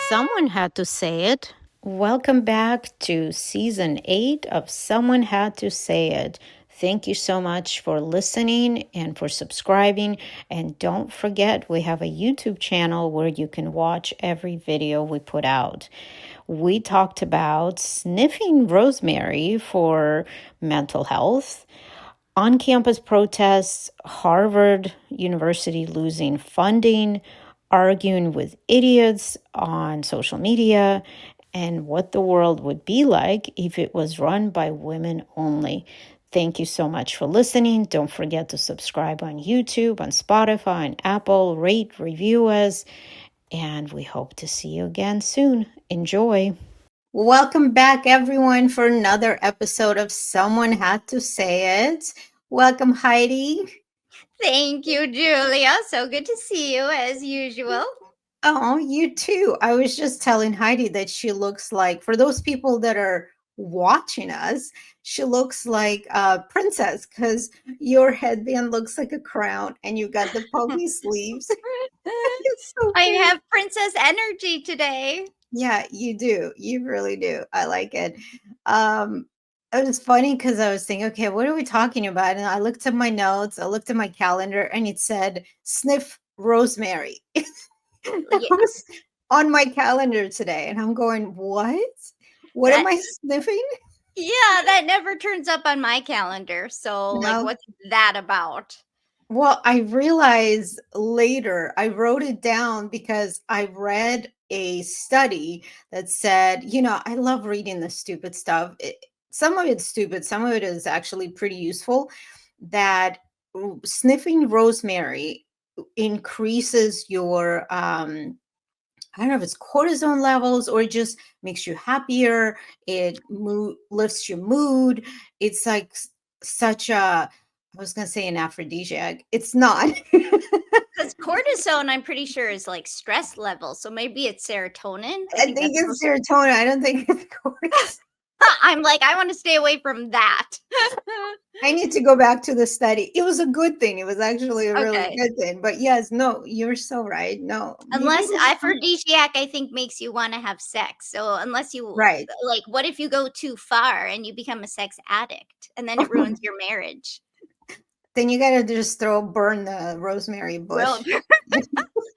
Someone had to say it. Welcome back to season 8 of Someone Had to Say It. Thank you so much for listening and for subscribing. And don't forget, we have a YouTube channel where you can watch every video we put out. We talked about sniffing rosemary for mental health, on campus protests, Harvard University losing funding, arguing with idiots on social media, and what the world would be like if it was run by women only. Thank you so much for listening. Don't forget to subscribe on YouTube, on Spotify, on Apple, rate, review us, and we hope to see you again soon. Enjoy. Welcome back, everyone, for another episode of Someone Had to Say It. Welcome, Heidi. Thank you, Julia. So good to see you as usual. Oh, you too. I was just telling Heidi that she looks like, for those people that are watching us, she looks like a princess because your headband looks like a crown and you got the puffy sleeves. It's so I pretty. have princess energy today. Yeah, you do. You really do. I like it. Um, it was funny because I was thinking, okay, what are we talking about? And I looked at my notes, I looked at my calendar, and it said sniff rosemary. That Yeah, was on my calendar today. And I'm going, what? What am that I sniffing? that never turns up on my calendar. So, like, No. what's that about? Well, I realized later, I wrote it down because I read a study that said, I love reading the stupid stuff. Some of it's stupid, some of it is actually pretty useful. That sniffing rosemary increases your, I don't know if it's cortisone levels or it just makes you happier. It lifts your mood. It's like such a, I was going to say an aphrodisiac. It's not. Because cortisone, I'm pretty sure, is like stress levels. So maybe it's serotonin. I I think think that's it's serotonin. I don't think it's cortisone. I'm like, I want to stay away from that. I need to go back to the study. It was a good thing. It was actually a really Okay. good thing. But yes, no, you're so right. No, maybe it Unless was aphrodisiac, I think, makes you wanna have sex. So unless you right. like, what if you go too far and you become a sex addict, and then it ruins your marriage? Then you got to just burn the rosemary Well, bush.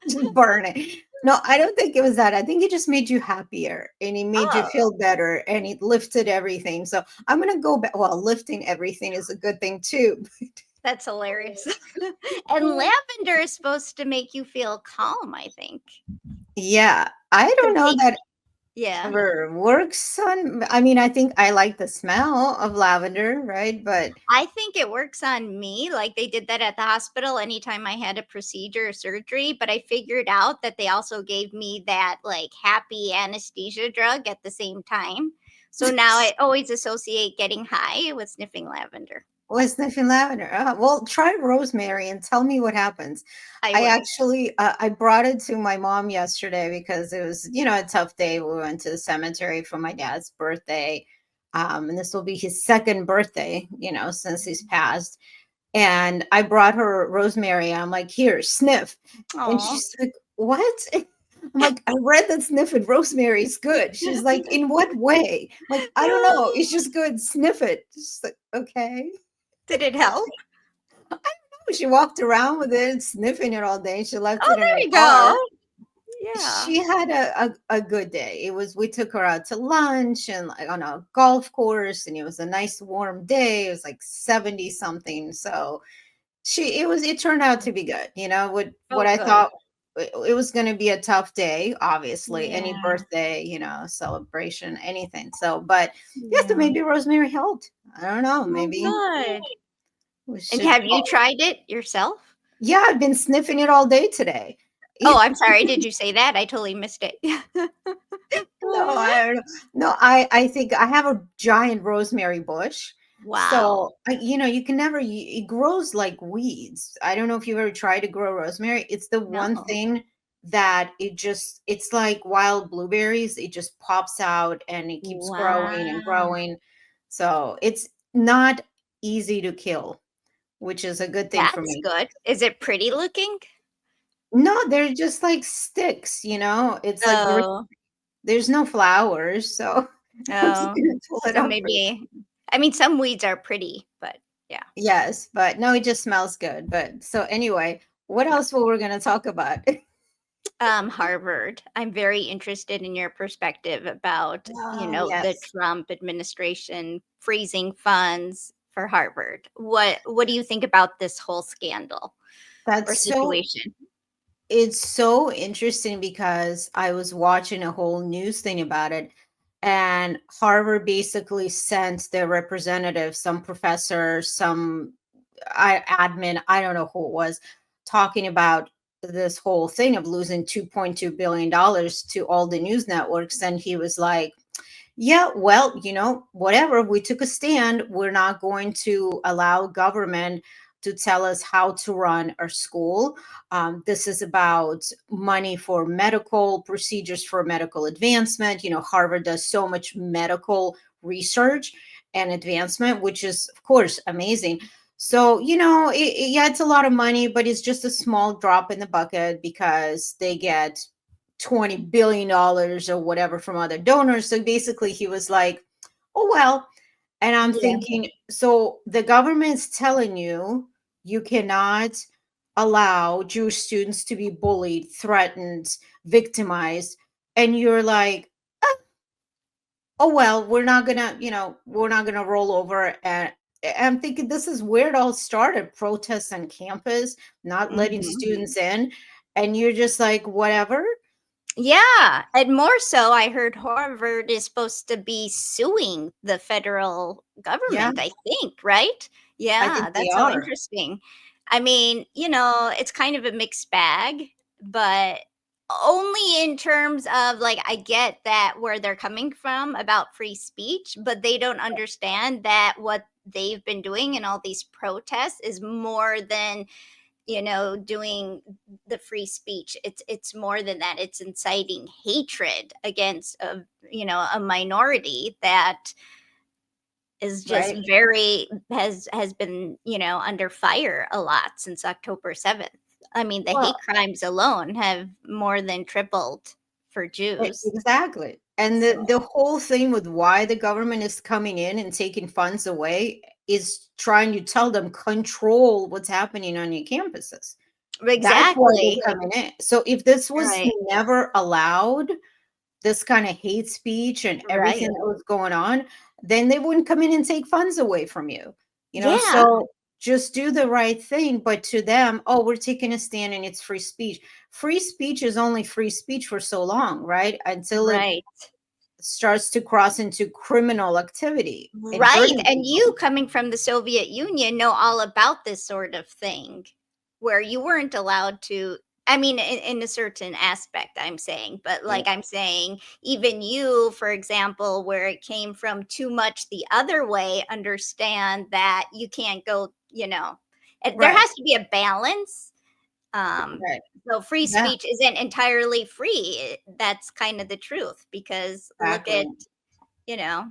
Just burn it. No, I don't think it was that. I think it just made you happier and it made you oh, feel better and it lifted everything. So I'm going to go back. Well, lifting everything is a good thing too. that's hilarious. And lavender is supposed to make you feel calm, I think. Yeah. I To don't know make that Yeah. ever works on. I mean, I think I like the smell of lavender, right? But I think it works on me, like, they did that at the hospital anytime I had a procedure or surgery, but I figured out that they also gave me that, like, happy anesthesia drug at the same time. So now I always associate getting high with sniffing lavender. was sniffing lavender. Well, try rosemary and tell me what happens. I I will. actually I brought it to my mom yesterday because it was, a tough day. We went to the cemetery for my dad's birthday. And this will be his second birthday, since he's passed. And I brought her rosemary. I'm like, here, sniff. And Aw. she's like, what? I'm like, I read that sniffing rosemary is good. She's like, in what way? I'm like, I don't know. It's just good. Sniff it. Just like, okay. Did it help? She walked around with it, sniffing it all day. She left Oh, it in there her you car. go. Yeah. She had a good day. We took her out to lunch and like on a golf course, and it was a nice warm day. It was like 70 something. So it turned out to be good. What Oh, I good. thought it was going to be a tough day, obviously, any Yeah. birthday, celebration, anything. So, but yes, Yeah. maybe rosemary helped. I don't know. Oh, Maybe good. we And should. have you tried it yourself? Yeah, I've been sniffing it all day today. Oh, I'm sorry. Did you say that? I totally missed it. No, I don't know. No, I think I have a giant rosemary bush. Wow. So, you can never, it grows like weeds. I don't know if you've ever tried to grow rosemary. It's the one No. thing that it's like wild blueberries. It just pops out and it keeps growing and Wow. growing. So, it's not easy to kill, which is a good thing for That's me. good. Is it pretty looking? No, they're just like sticks, It's like green. Oh. There's no flowers, so I'm just Oh, gonna pull it so up for you. maybe, I mean, some weeds are pretty, but yeah. Yes, but no, it just smells good. But so anyway, what Yeah. else were we gonna talk about? Harvard. I'm very interested in your perspective about, Oh, the yes. Trump administration freezing funds for Harvard. What do you think about this whole scandal or That's so situation? It's so interesting because I was watching a whole news thing about it, and Harvard basically sent their representative, some professor, some admin, I don't know who it was, talking about this whole thing of losing $2.2 billion to all the news networks. And he was like, yeah, well, whatever. We took a stand. We're not going to allow government to tell us how to run our school. This is about money for medical procedures, for medical advancement. Harvard does so much medical research and advancement, which is, of course, amazing. So, yeah, it's a lot of money, but it's just a small drop in the bucket because they get $20 billion or whatever from other donors. So basically, he was like, oh, well. And I'm Yeah. thinking, so the government's telling you you cannot allow Jewish students to be bullied, threatened, victimized. And you're like, oh, well, we're not gonna roll over. And I'm thinking this is where it all started, protests on campus, not letting Mhm. students in. And you're just like, whatever. Yeah, and more so, I heard Harvard is supposed to be suing the federal Yeah, government, I think, right? I Yeah, think they that's so are. interesting. I mean, it's kind of a mixed bag, but only in terms of like, I get that where they're coming from about free speech, but they don't understand that what they've been doing in all these protests is more than doing the free speech. It's more than that. It's inciting hatred against a minority that is just Right. very has been under fire a lot since October 7th. I mean, the Well, hate crimes alone have more than tripled for Jews. exactly. And the So the whole thing with why the government is coming in and taking funds away is trying to tell them control what's happening on your campuses. That's why exactly. they're coming in. So if this was Right. never allowed, this kind of hate speech and everything Right. that was going on, then they wouldn't come in and take funds away from you. Yeah. So just do the right thing. But to them, oh, we're taking a stand and it's free speech. Free speech is only free speech for so long, right? Until it Right. starts to cross into criminal activity and Right, hurting and people. you coming from the Soviet Union know all about this sort of thing, where you weren't allowed to, I mean, in a certain aspect, I'm saying, but Yeah. like I'm saying, even you, for example, where it came from too much the other way, understand that you can't go, there Right. has to be a balance. Um, Right. so free Yeah. speech isn't entirely free. That's kind of the truth because look at, Exactly. you know,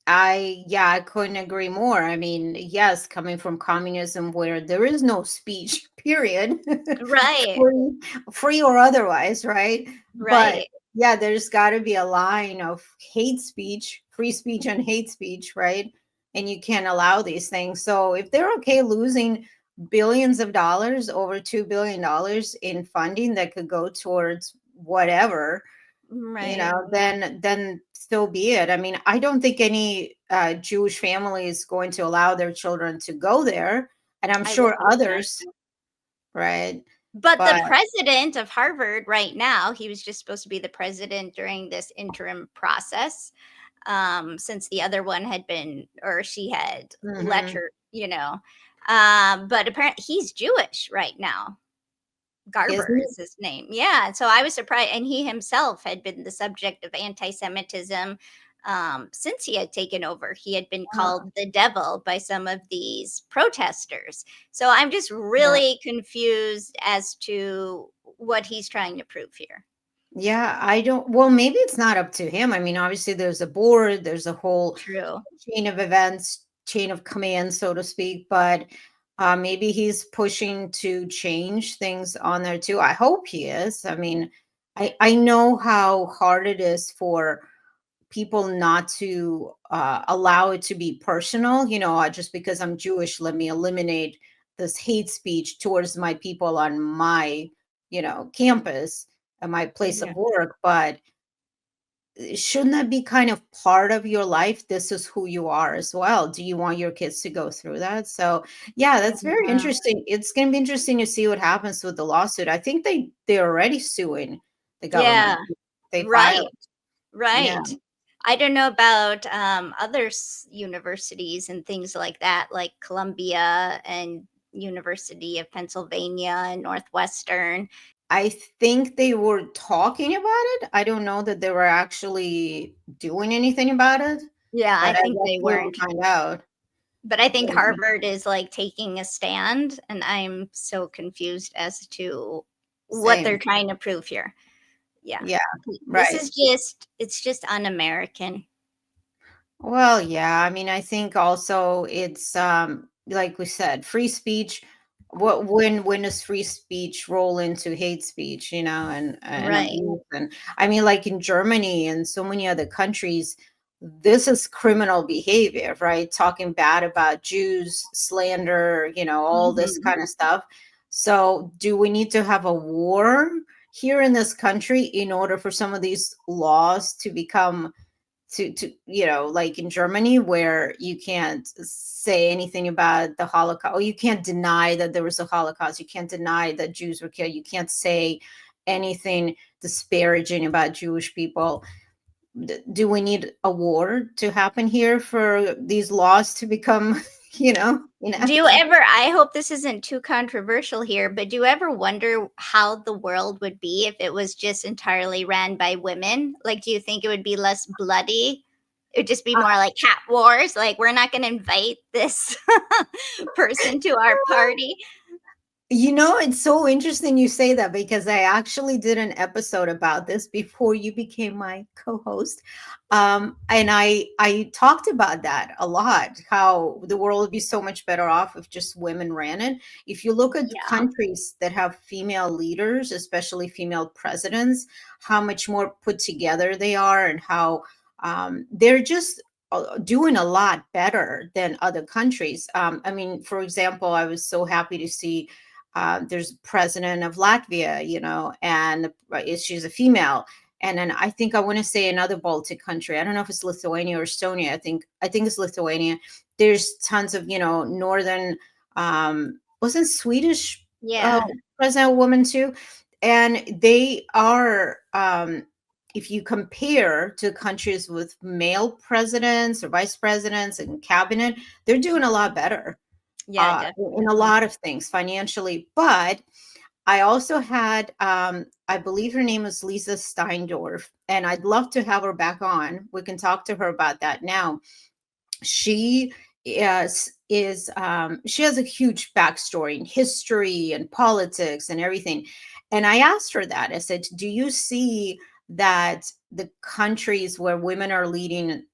I couldn't agree more. I mean, yes, coming from communism where there is no speech, period, right. free, free or otherwise, right? But Right, yeah, there's got to be a line of hate speech, free speech and hate speech, right? And you can't allow these things. So if they're okay losing billions of dollars, over $2 billion in funding that could go towards whatever, right. then so be it. I mean, I don't think any Jewish family is going to allow their children to go there, and I'm I would sure hope not. others, right? But the But president of Harvard right now, he was just supposed to be the president during this interim process, since the other one had been, or she had let mhm, her, but apparently he's Jewish right now. isn't Garber it? is his name. Yeah, so I was surprised, and he himself had been the subject of anti-Semitism since he had taken over. He had been Uh, called the devil by some of these protesters. So I'm just yeah, really confused as to what he's trying to prove here. yeah. I don't. Well, maybe it's not up to him. I mean, obviously, there's a board, there's a whole True. chain of events, chain of command, so to speak. But maybe he's pushing to change things on there too. I hope he is. I mean, I know how hard it is for people not to allow it to be personal. Just because I'm Jewish, let me eliminate this hate speech towards my people on my, campus and my place Yeah. of work. But shouldn't that be kind of part of your life? This is who you are as well. Do you want your kids to go through that? So, yeah, that's very Yeah. interesting. It's going to be interesting to see what happens with the lawsuit. I think they're already suing the Yeah. government. They filed. Right. Yeah. Right. I don't know about other universities and things like that, like Columbia and University of Pennsylvania and Northwestern. I think they were talking about it. I don't know that they were actually doing anything about it, Yeah, I but I think guess they we will weren't. find out. But I think Yeah. Harvard is like taking a stand, and I'm so confused as to what they're Same. trying to prove here. Yeah. Yeah, This right. is it's just un-American. Well, yeah, I mean, I think also it's like we said, free speech. When does free speech roll into hate speech, and Right. abuse? And I mean, like in Germany and so many other countries, this is criminal behavior, right? Talking bad about Jews, slander, all this Mhm. kind of stuff. So, do we need to have a war here in this country in order for some of these laws to become to like in Germany, where you can't say anything about the Holocaust, or you can't deny that there was a Holocaust, you can't deny that Jews were killed, you can't say anything disparaging about Jewish people. Do we need a war to happen here for these laws to become Do you enacted? ever, I hope this isn't too controversial here, but do you ever wonder how the world would be if it was just entirely ran by women? Like, do you think it would be less bloody? It would just be more like cat wars? Like, we're not going to invite this person to our party? It's so interesting you say that, because I actually did an episode about this before you became my co-host. And I talked about that a lot, how the world would be so much better off if just women ran it. If you look at Yeah. countries that have female leaders, especially female presidents, how much more put together they are, and how they're just doing a lot better than other countries. I mean, for example, I was so happy to see there's president of Latvia, and she's a female. And then I think I want to say another Baltic country. I don't know if it's Lithuania or Estonia. I think it's Lithuania. There's tons of northern. Wasn't Swedish Yeah. president a woman too? And they are. If you compare to countries with male presidents or vice presidents and cabinet, they're doing a lot better Yeah, in a definitely. lot of things financially. But I also had, I believe her name was Lisa Steindorf, and I'd love to have her back on. We can talk to her about that now. She she has a huge backstory in history and politics and everything. And I asked her that. I said, do you see that the countries where women are leading,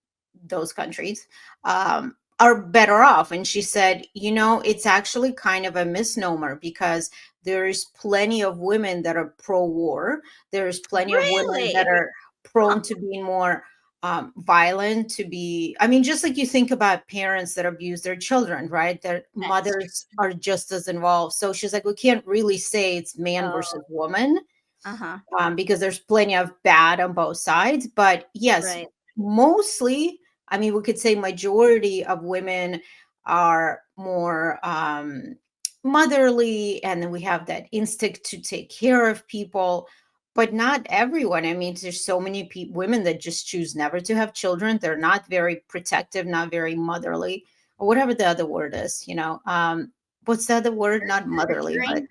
those countries, are better off? And she said, it's actually kind of a misnomer, because there's plenty of women that are pro-war. There's plenty of women that Really? are Huh. prone to being more violent, to be, I mean, just like you think about parents that abuse their children, right? Their That's mothers are just as involved. So she's like, we can't really say it's man versus Oh, woman, uh-huh. because there's plenty of bad on both sides. But yes, Right. mostly, I mean, we could say majority of women are more motherly, and then we have that instinct to take care of people. But not everyone. I mean, there's so many women that just choose never to have children. They're not very protective, not very motherly, or whatever the other word is. What's the other word? Not motherly, but Nurturing?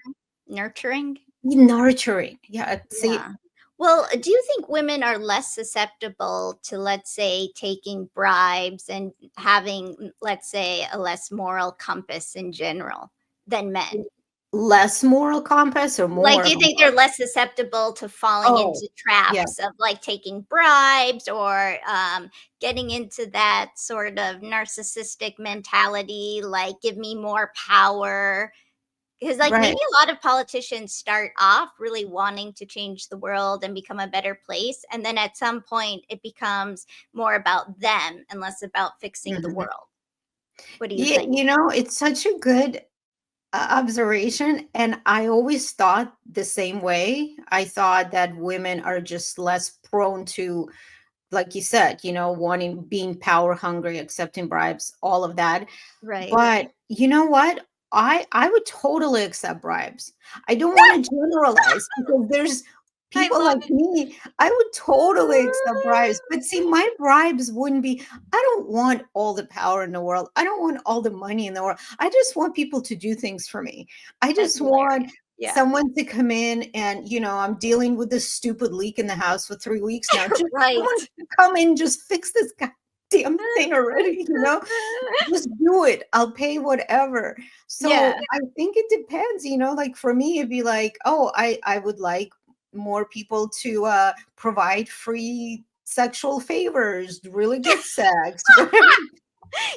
Nurturing? nurturing. Yeah, see. Yeah. Well, do you think women are less susceptible to, let's say, taking bribes and having, let's say, a less moral compass in general than men? Less moral compass or Like, more do of you a think they're moral? less susceptible to falling Oh, into yeah. traps of like taking bribes or getting into that sort of narcissistic mentality, like, give me more power? Because, like, maybe Right. a lot of politicians start off really wanting to change the world and become a better place, and then at some point it becomes more about them and less about fixing the Mhm. world. What do you Yeah, think? it's such a good observation, and I always thought the same way. I thought that women are just less prone to, like you said, wanting, being power hungry, accepting bribes, all of that. Right. But you know what? I would totally accept bribes. I don't want to generalize because there's I people love like it. me. I would totally accept bribes. But see, my bribes wouldn't be, I don't want all the power in the world. I don't want all the money in the world. I just want people to do things for me. I That's just want hilarious. Yeah. someone to come in and, I'm dealing with this stupid leak in the house for 3 weeks now. Just Right. someone to come in, just fix this goddamn thing already. Just do it. I'll pay whatever. So Yeah. I think it depends, like for me, it'd be like, oh, I would like more people to provide free sexual favors, really good sex, whatever,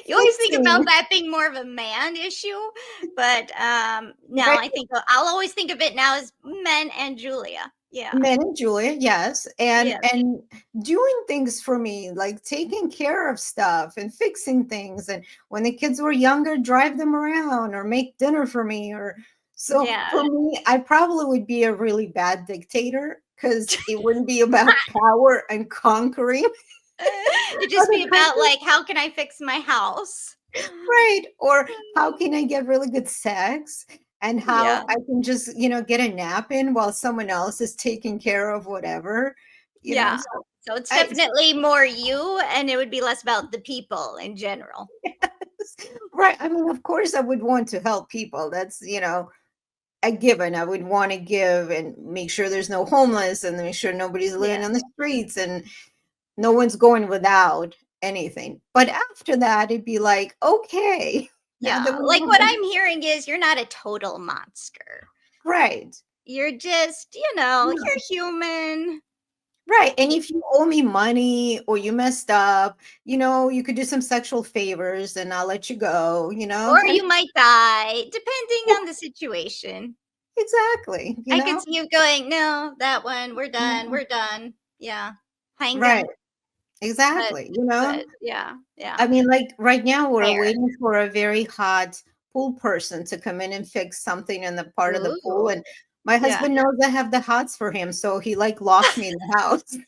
You always think about fixing, that being more of a man issue, but now right? I think I'll always think of it now as men and Julia. Yeah. Men and Julia, yes, and Yes. doing things for me, like taking care of stuff and fixing things, and when the kids were younger, drive them around or make dinner for me, or so Yeah. for me, I probably would be a really bad dictator because it wouldn't be about power and conquering It'd just other be about countries, like, how can I fix my house? right? Or how can I get really good sex? And how Yeah. I can just, get a nap in while someone else is taking care of whatever, Yeah. so So it's I definitely more you, and it would be less about the people in general. right. I mean, of course, I would want to help people. That's, a given. I would want to give and make sure there's no homeless and make sure nobody's living Yeah. on the streets and no one's going without anything. But after that, it'd be like, okay, now that Yeah. we Like, have what the I'm hearing is you're not a total monster. right. You're just, Yeah. you're human. Right. And Y- if you owe me money or you messed up, you could do some sexual favors and I'll let you go, Or kind you might die, depending of on the situation. exactly, I could see you going, no, that one, we're done, Yeah. we're done. Yeah. Hang Right. him. But, Exactly. yeah, yeah. I mean, like right now, we're Fair. waiting for a very hot pool person to come in and fix something in the part of the pool. Ooh. And my Yeah. husband knows I have the hots for him. So he like locks me in the house. He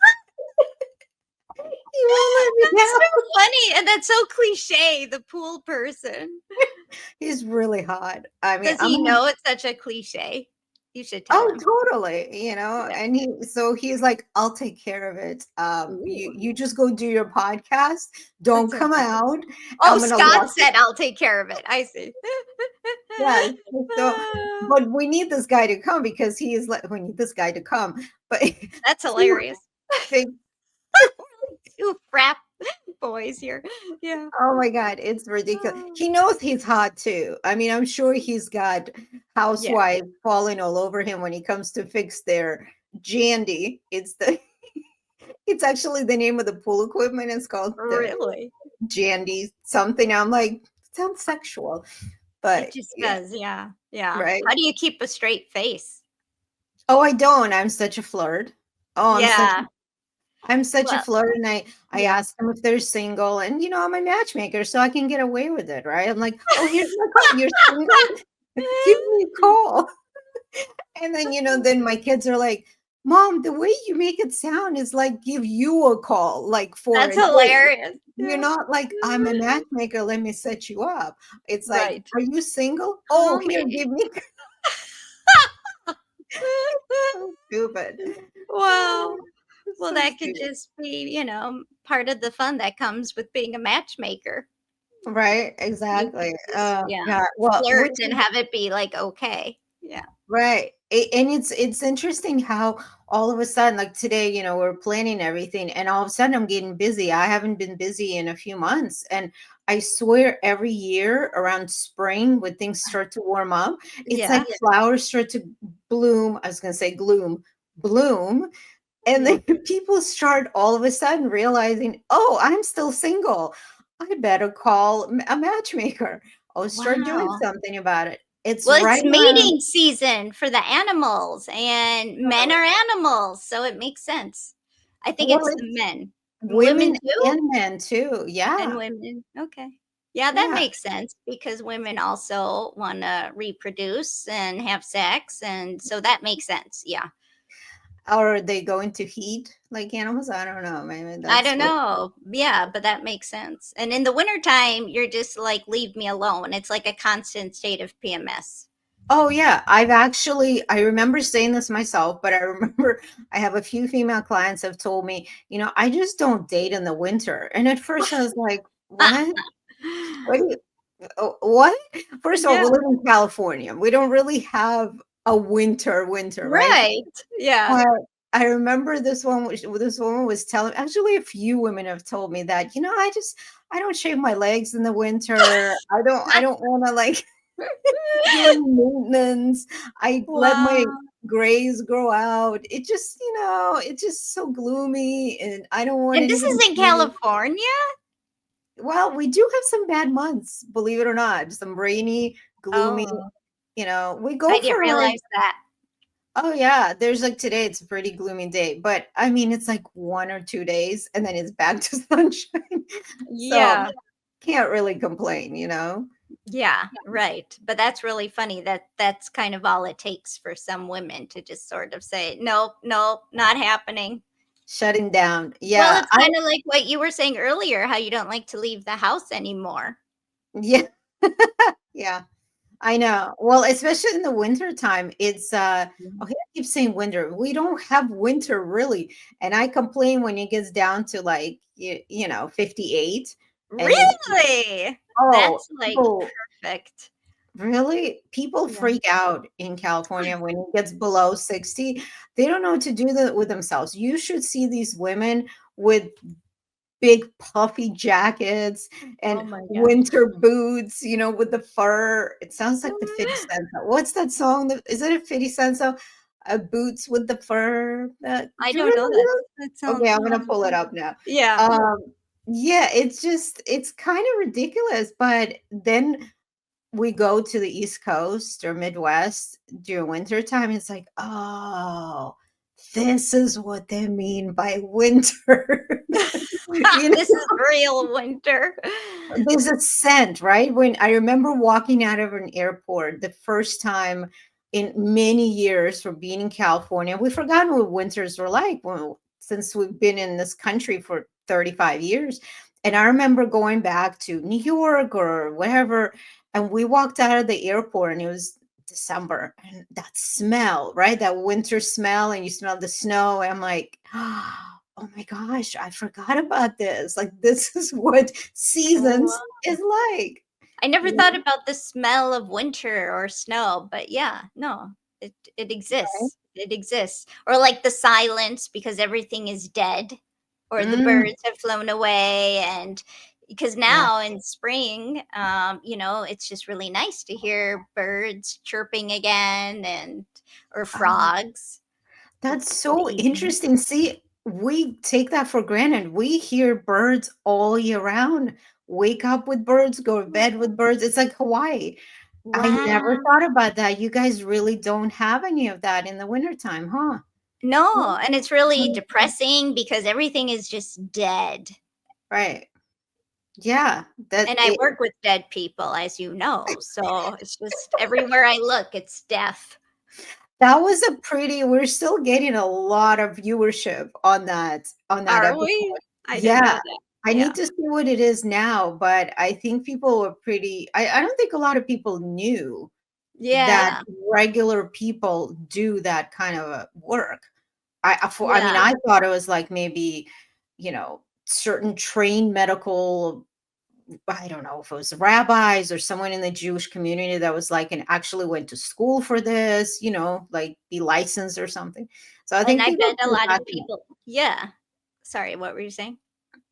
won't let me That's so out. funny, and that's so cliche, the pool person. He's really hot. I mean, Does he know it's such a cliche? You should tell oh, him. totally. Yeah. And he's like, I'll take care of it. You, Ooh, you just go do your podcast. Don't that's so come funny. out. Oh, I'm going to Scott lock said, "I'll take care of it." I see. Yes. So, but we need this guy to come because he is like, we need this guy to come. But That's to hilarious. fix, 2 frat boys here. Yeah. oh my God, it's ridiculous. Oh. He knows he's hot too. I mean, I'm sure he's got Yeah, housewives falling all over him when he comes to fix their Jandy. It's actually the name of the pool equipment. It's called the really. Jandy something. I'm like, sounds sexual, It but just yeah, does, yeah, yeah. right. How do you keep a straight face? Oh, I don't. I'm such a flirt. Oh, Yeah, I'm such a well, flirt, and I yeah. ask them if they're single, and I'm a matchmaker, so I can get away with it, right? I'm like, oh, here's my call. You're single? Give me a call. And then then my kids are like, Mom, the way you make it sound is like give you a call, like for That's a date. hilarious. You're Yeah. not like I'm a matchmaker. Let me set you up. It's like, Right. are you single? Oh, Call here, me. give me. So stupid. Wow. Well, So that could stupid. just be, part of the fun that comes with being a matchmaker. Right? You could Exactly. just, yeah, Yeah. Well, flirt which and is have it be like, okay. Yeah. right. And it's interesting how all of a sudden, like today, we're planning everything, and all of a sudden I'm getting busy. I haven't been busy in a few months. And I swear every year around spring, when things start to warm up, it's like Yeah. flowers start to bloom. I was gonna say gloom, bloom. And Yeah. then people start all of a sudden realizing, oh, I'm still single. I better call a matchmaker. Or start doing Wow. something about it. It's Well, it's right around. mating season for the animals, and men are animals, so it makes sense. I think Well, it's the it's men. Women women too? and men too. And Yeah. women. Okay. Yeah, that Yeah. makes sense because women also want to reproduce and have sex. And so that makes sense. Yeah. Are they going to heat like animals? I don't know. Maybe I that's don't what. know. Yeah, but that makes sense. And in the wintertime, you're just like, leave me alone. It's like a constant state of PMS. Oh yeah, I remember saying this myself, but I remember I have a few female clients have told me, I just don't date in the winter. And at first I was like, what? What? What? First of all, Yeah. we live in California. We don't really have a winter, right? Right. Yeah. But I remember this woman was telling, actually a few women have told me that, I don't shave my legs in the winter. I don't want to like do any maintenance. I let my Wow. grays grow out. It's just so gloomy and I don't want And this anything is to in do. California? Well, we do have some bad months, believe it or not. Some rainy, gloomy, Oh, we I go didn't for like, realize that. oh yeah, there's like today it's a pretty gloomy day, but I mean it's like 1 or 2 days and then it's back to sunshine. So Yeah. can't really complain. Yeah, right. But that's really funny that that's kind of all it takes for some women to just sort of say, nope, nope, not happening. Shutting down. Well, Yeah. it's kind of like what you were saying earlier, how you don't like to leave the house anymore. Yeah. Yeah. I know. Well, especially in the winter time, it's Mhm. okay, I keep saying winter. We don't have winter really. And I complain when it gets down to like 58 and it's Really? oh, That's like people perfect. really people Yeah. freak out in California when it gets below 60. They don't know what to do with themselves. You should see these women with big puffy jackets Oh and my gosh. winter boots, with the fur. It sounds like the 50 Mm, Cent. What's that song? Is it a 50 Cent song? Boots with the fur. I Do you don't know remember that. that? That Okay, sounds I'm gonna pull it up now. yeah. Um, yeah, it's kind of ridiculous, but then we go to the East Coast or Midwest during winter time. It's like, oh, this is what they mean by winter. you This is real winter. There's a scent, right? When I remember walking out of an airport the first time in many years for being in California, we've forgotten what winters were like since we've been in this country for 35 years. And I remember going back to New York or wherever, and we walked out of the airport and it was December and that smell, right? That winter smell, and you smell the snow. And I'm like, oh my gosh, I forgot about this. Like, this is what seasons Wow. is like. I never You thought about the smell of winter or snow, but yeah, no, it know? exists. It exists. Or like the silence because everything is dead or the Mm, birds have flown away and because yeah. now in spring, it's just really nice to hear birds chirping again and or Oh, frogs. that's It's the so evening. interesting. See, we take that for granted. We hear birds all year round. Wake up with birds, go to bed with birds. It's like Hawaii. I never Wow. thought about that. You guys really don't have any of that in the wintertime, huh? No, and it's really Mhm. depressing because everything is just dead. Right. Yeah. That And I it work with dead people, as you know, so it's just everywhere I look, it's death. That was a pretty we're still getting a lot of viewership on that Are episode. we? I didn't know Yeah. that. I Yeah. need to see what it is now, but I think people were pretty I don't think a lot of people knew that Yeah. regular people do that kind of work. I mean, Yeah. I thought it was like maybe, certain trained medical I don't know if it was rabbis or someone in the Jewish community that was like and actually went to school for this, like be licensed or something. So I And think I people bet a are lot of fascinated. people yeah. Sorry, what were you saying?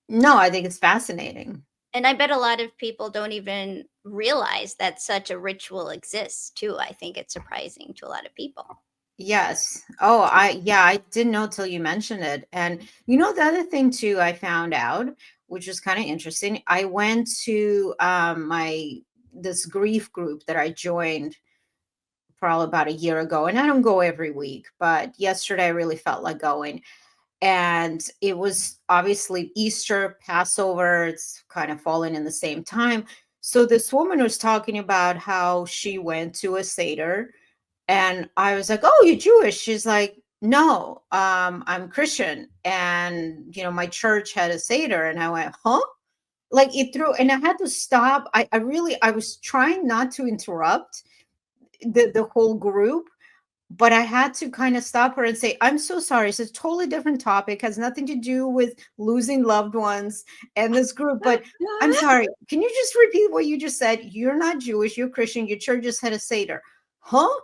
No, I think it's fascinating. And I bet a lot of people don't even realize that such a ritual exists too. I think it's surprising to a lot of people. Yes. Oh, I didn't know till you mentioned it. And the other thing too I found out, which was kind of interesting. I went to my this grief group that I joined. probably about a year ago, and I don't go every week, but yesterday I really felt like going. And it was obviously Easter, Passover, it's kind of falling in the same time. So this woman was talking about how she went to a Seder, and I was like, "Oh, you're Jewish?" She's like, "No, I'm Christian, and my church had a Seder." And I went, "Huh?" Like it threw, and I had to stop. I was trying not to interrupt the whole group, but I had to kind of stop her and say, "I'm so sorry. It's a totally different topic, has nothing to do with losing loved ones and this group. But I'm sorry. Can you just repeat what you just said? You're not Jewish, you're Christian, your church just had a Seder." Huh?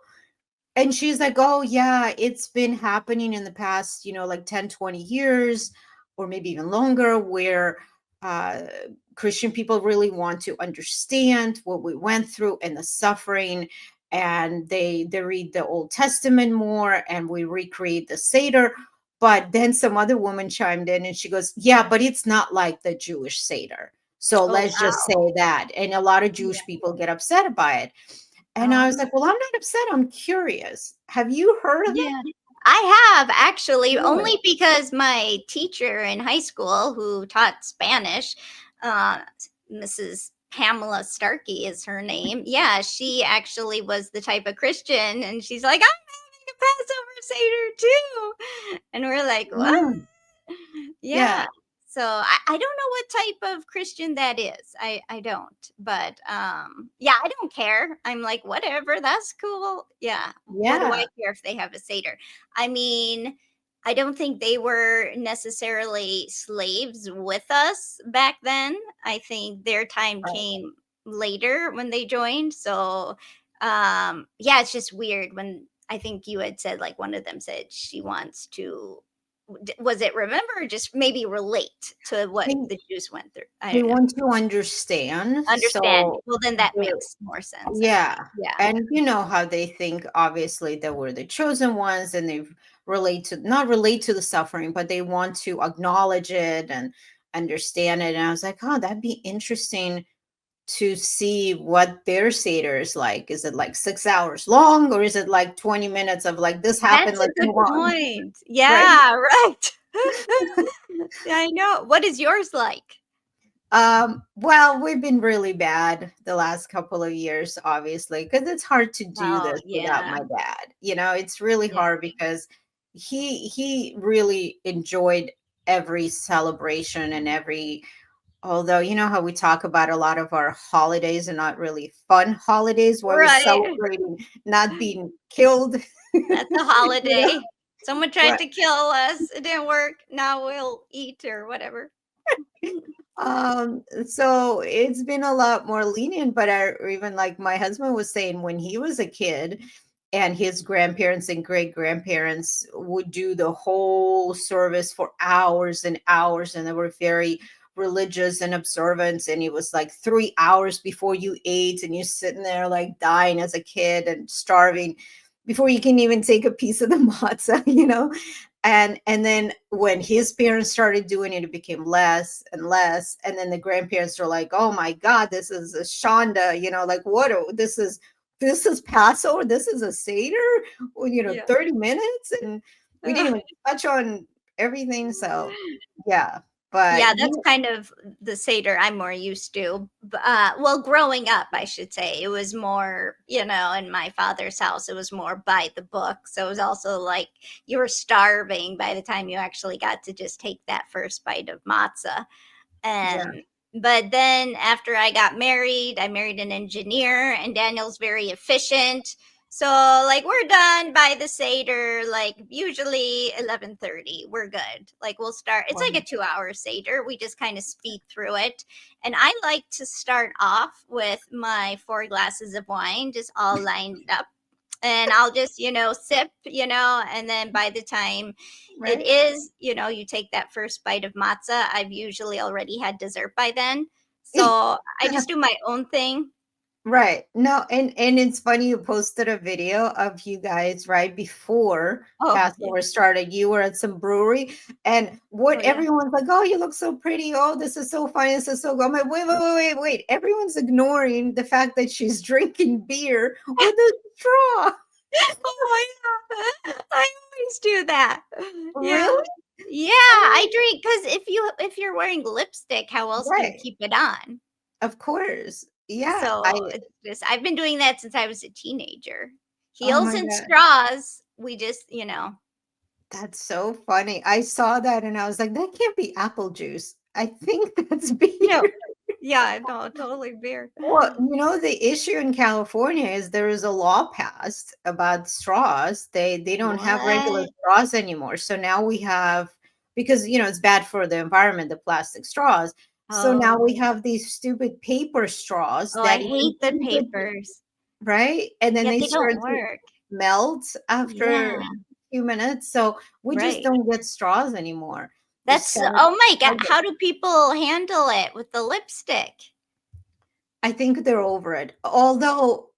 And she's like, "Oh yeah, it's been happening in the past, like 10, 20 years, or maybe even longer, where uh Christian people really want to understand what we went through and the suffering, and they read the Old Testament more, and we recreate the Seder." But then some other woman chimed in and she goes, "Yeah, but it's not like the Jewish Seder, so Oh, let's just wow. say that." And a lot of Yeah. Jewish people get upset by it. And I was Um, like, "Well, I'm not upset, I'm curious. Have you heard of it?" yeah. I have actually, Really? only because my teacher in high school who taught Spanish, uh, Mrs. Pamela Starkey is her name. Yeah, she actually was the type of Christian, and she's like, "I'm having a Passover Seder too," and we're like, "What?" Mm, Yeah. yeah, So I don't know what type of Christian that is. I don't. But yeah, I don't care. I'm like, whatever, that's cool. Yeah. What do I yeah, care if they have a Seder? I mean, I don't think they were necessarily slaves with us back then. I think their time right. came later when they joined. So yeah, it's just weird when I think you had said, like, one of them said she wants to was it remember or just maybe relate to what They the Jews went through? I they don't know. want to understand, Understand. so Well, then that they're makes more sense, I yeah, think. Yeah. and you know how they think, obviously, that we're the chosen ones, and they relate to not relate to the suffering, but they want to acknowledge it and understand it, and I was like, "Oh, that'd be interesting to see what their Seder is like. Is it like 6 hours long, or is it like 20 minutes of like, this happened, That's a let's good move on?" point. Right? Yeah, right. I know. What is yours like? Well, we've been really bad the last couple of years, obviously, because it's hard to do Oh, this without yeah. my dad. It's really Yeah. hard because he really enjoyed every celebration and every, although you know how we talk about a lot of our holidays are not really fun holidays when we're Right. celebrating not being killed. That's a you know, holiday. Someone tried right. to kill us. It didn't work. Now we'll eat or whatever. So it's been a lot more lenient, but even like my husband was saying, when he was a kid and his grandparents and great grandparents would do the whole service for hours and hours, and they were very religious and observant, and it was like 3 hours before you ate, and you're sitting there like dying as a kid and starving before you can even take a piece of the matzah. And then when his parents started doing it, it became less and less, and then the grandparents were like, "Oh my god, this is a shanda, like, this is Passover, this is a Seder, well, Yeah. 30 minutes." And we didn't even touch on everything, so yeah. But Yeah, that's kind of the Seder I'm more used to. Well, growing up, I should say, it was more, in my father's house, it was more by the book. So it was also like you were starving by the time you actually got to just take that first bite of matzah. yeah. And but then after I married an engineer, and Daniel's very efficient. So like we're done by the Seder, like usually 11:30. We're good. Like we'll start. It's like Wow. a 2-hour Seder. We just kind of speed through it. And I like to start off with my 4 glasses of wine just all lined up. And I'll just, sip, and then by the time it Right. is, you take that first bite of matzah. I've usually already had dessert by then. So I just do my own thing. Right. No, and it's funny, you posted a video of you guys right before Oh, yeah. Passover started. You were at some brewery, and what Oh, yeah. everyone's like, "Oh, you look so pretty. Oh, this is so funny. This is so good." I'm like, "Wait, wait, wait, wait, wait." Everyone's ignoring the fact that she's drinking beer with a straw. Oh my god. I always do that. Yeah. Really? Yeah, Oh, I drink because if you're wearing lipstick, how else do you right. keep it on? Of course. Yeah. So, it's just I've been doing that since I was a teenager. Oh Heels my and God. straws, we just. That's so funny. I saw that and I was like, that can't be apple juice. I think that's beer. No. Yeah, no, totally beer. Well, the issue in California is there is a law passed about straws. They don't have regular What? straws anymore. So now we have, because it's bad for the environment, the plastic straws. So now Oh. we have these stupid paper straws Oh, I that even hate the keep it, papers. right? And then Yeah, they they don't start to work. melt after Yeah, a few minutes. So we just right. don't get straws anymore. We just That's gotta oh my god, chug it. how do people handle it with the lipstick? I think they're over it. Although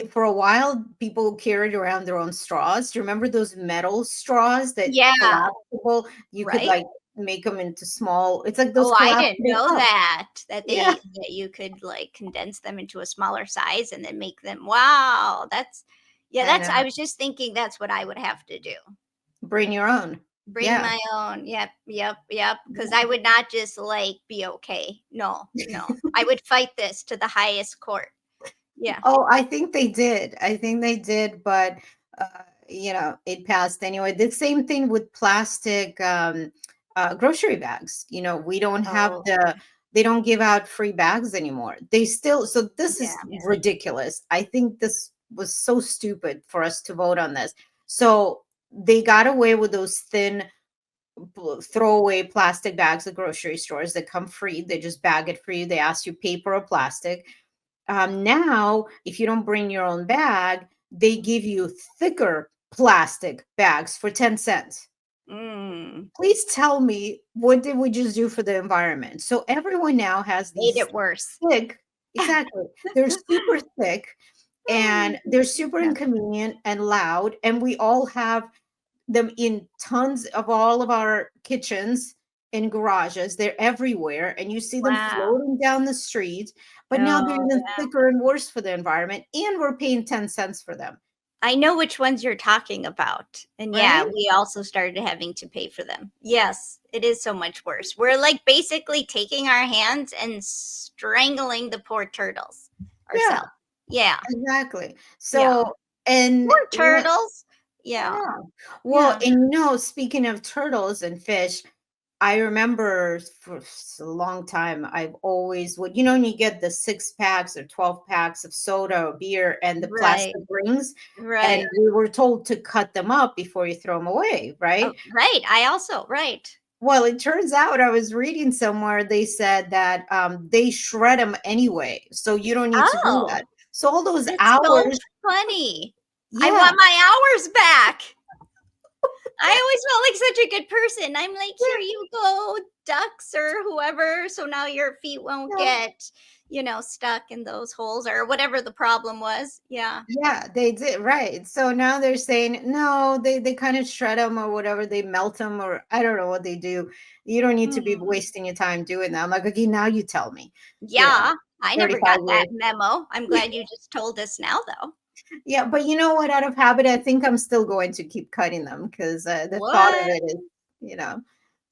for a while, people carried around their own straws. Do you remember those metal straws that Yeah, collapsible? You could right? like make them into small. It's like those Oh, I didn't collapsible know cups. that Yeah, you could, like, condense them into a smaller size and then make them wow, that's yeah, I that's know. I was just thinking that's what I would have to do. Bring your own. Bring Yeah. my own. Yep, yep, yep. Because I would not just, like, be okay. No, no. I would fight this to the highest court. Yeah. Oh, I think they did. I think they did, but it passed anyway. The same thing with plastic grocery bags. We don't have Oh, they don't give out free bags anymore. They still, so this is yeah. ridiculous. I think this was so stupid for us to vote on this. So they got away with those thin throwaway plastic bags at grocery stores that come free. They just bag it for you. They ask you paper or plastic. Now, if you don't bring your own bag, they give you thicker plastic bags for 10 cents. Mm. Please tell me, what did we just do for the environment? So everyone now has Made these it worse. thick, exactly. They're super thick and they're super Yeah. inconvenient and loud. And we all have them in tons of all of our kitchens and garages. They're everywhere, and you see them Wow. floating down the street. But now they're Oh, even thicker and worse for the environment, and we're paying 10 cents for them, I know which ones you're talking about. And yeah, right? we also started having to pay for them. Yes, it is so much worse. We're like basically taking our hands and strangling the poor turtles Yeah, ourselves. Yeah. exactly. Yeah. So, and Poor turtles. I Yeah. know. Well, Yeah. and speaking of turtles and fish, I remember for a long time, I've always would, when you get the 6 packs or 12 packs of soda or beer and the Right. plastic rings, and Right. we were told to cut them up before you throw them away, right? Oh, right. I also right. Well, it turns out I was reading somewhere they said that they shred them anyway, so you don't need to do Oh, that. So all those that's so hours, funny. I yeah, want my hours back. I always felt like such a good person. I'm like, here yeah, you go, ducks or whoever. So now your feet won't yeah. get stuck in those holes or whatever the problem was. Yeah. Yeah, they did, right. So now they're saying, no, they kind of shred them or whatever, they melt them or I don't know what they do. You don't need to be Hmm. wasting your time doing that. I'm like, okay, now you tell me, you know, Yeah. I never 35 got that years. memo. I'm glad you just told us now, though. Yeah, but you know what? Out of habit, I think I'm still going to keep cutting them because the thought of What? it is, you know,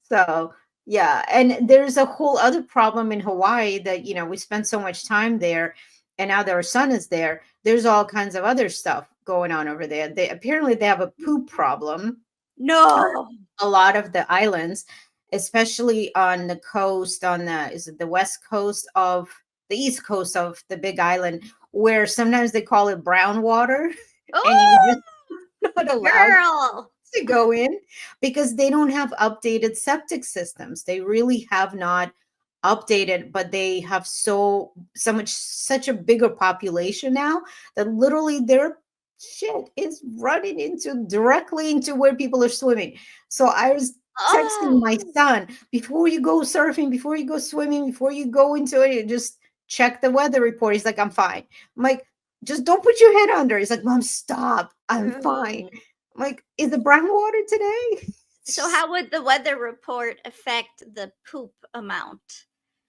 so yeah. And there's a whole other problem in Hawaii that, we spent so much time there and now that our son is there, there's all kinds of other stuff going on over there. They have a poop problem on No. a lot of the islands, especially on the coast, is it the west coast of the east coast of the Big Island, where sometimes they call it brown water, and you're Oh, just not allowed girl. to go in because they don't have updated septic systems. They really have not updated, but they have such a bigger population now that literally their shit is running into directly into where people are swimming. So I was texting Oh. my son, before you go surfing, before you go swimming, before you go into it, just check the weather report. He's like, I'm fine. I'm like, just don't put your head under. He's like, Mom, stop. I'm fine. Ugh. I'm like, is it brown water today? It's So, just how would the weather report affect the poop amount?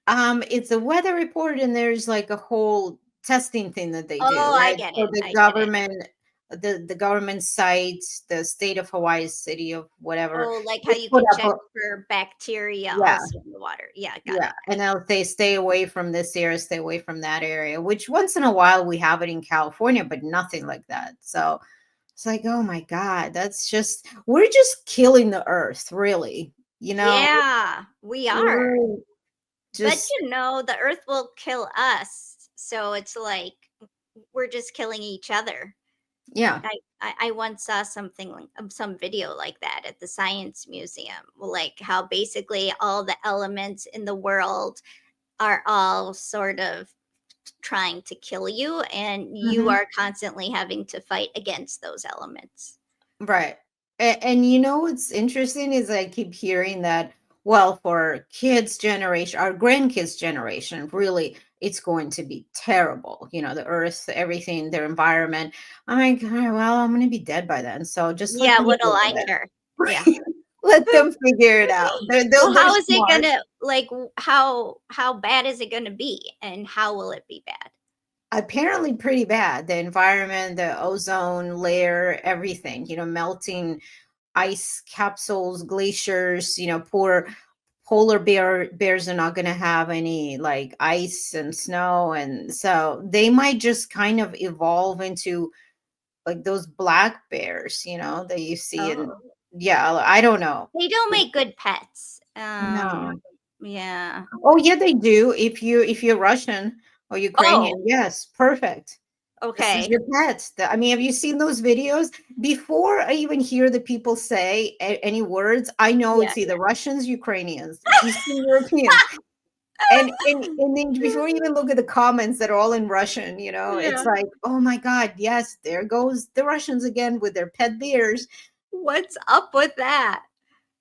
it's a weather report and there's like a whole testing thing that they do, Oh, I right? get So it. the I get it. government the government site, the state of Hawaii, city of whatever, Oh, like how they you put can up a check for bacteria yeah, also in the water. Yeah, got yeah, it. and they'll say stay away from this area, stay away from that area, which once in a while we have it in California, but nothing like that. So it's like, oh my God, that's just we're just killing the earth, really. You know, Yeah, we are. we're But just the earth will kill us. So it's like we're just killing each other. yeah, I once saw something like some video like that at the science museum, like how basically all the elements in the world are all sort of trying to kill you, and you mhm, are constantly having to fight against those elements. right. And you know what's interesting is I keep hearing that, well, for kids' generation, our grandkids' generation, really, it's going to be terrible. You know, the earth, everything, their environment. I'm like, "Oh, well, I'm going to be dead by then. So just let Yeah, them what'll deal I with care? Yeah. it. Let them figure it out. Well, They're how is it smart. gonna like how bad is it gonna be, and how will it be bad? Apparently pretty bad. The environment, the ozone layer, everything, melting ice capsules, glaciers, poor polar bears are not going to have any like ice and snow, and so they might just kind of evolve into like those black bears, that you see in Oh, yeah, I don't know. they don't make good pets. No. Yeah. Oh yeah, they do. If you're Russian or Oh, Ukrainian, yes, perfect. This is okay. your pet. I mean, have you seen those videos? Before I even hear the people say any words, I know Yeah, it's either yeah. Russians, Ukrainians, Eastern Europeans. And then before you even look at the comments that are all in Russian, it's Yeah. like, oh my God, yes, there goes the Russians again with their pet bears. What's up with that?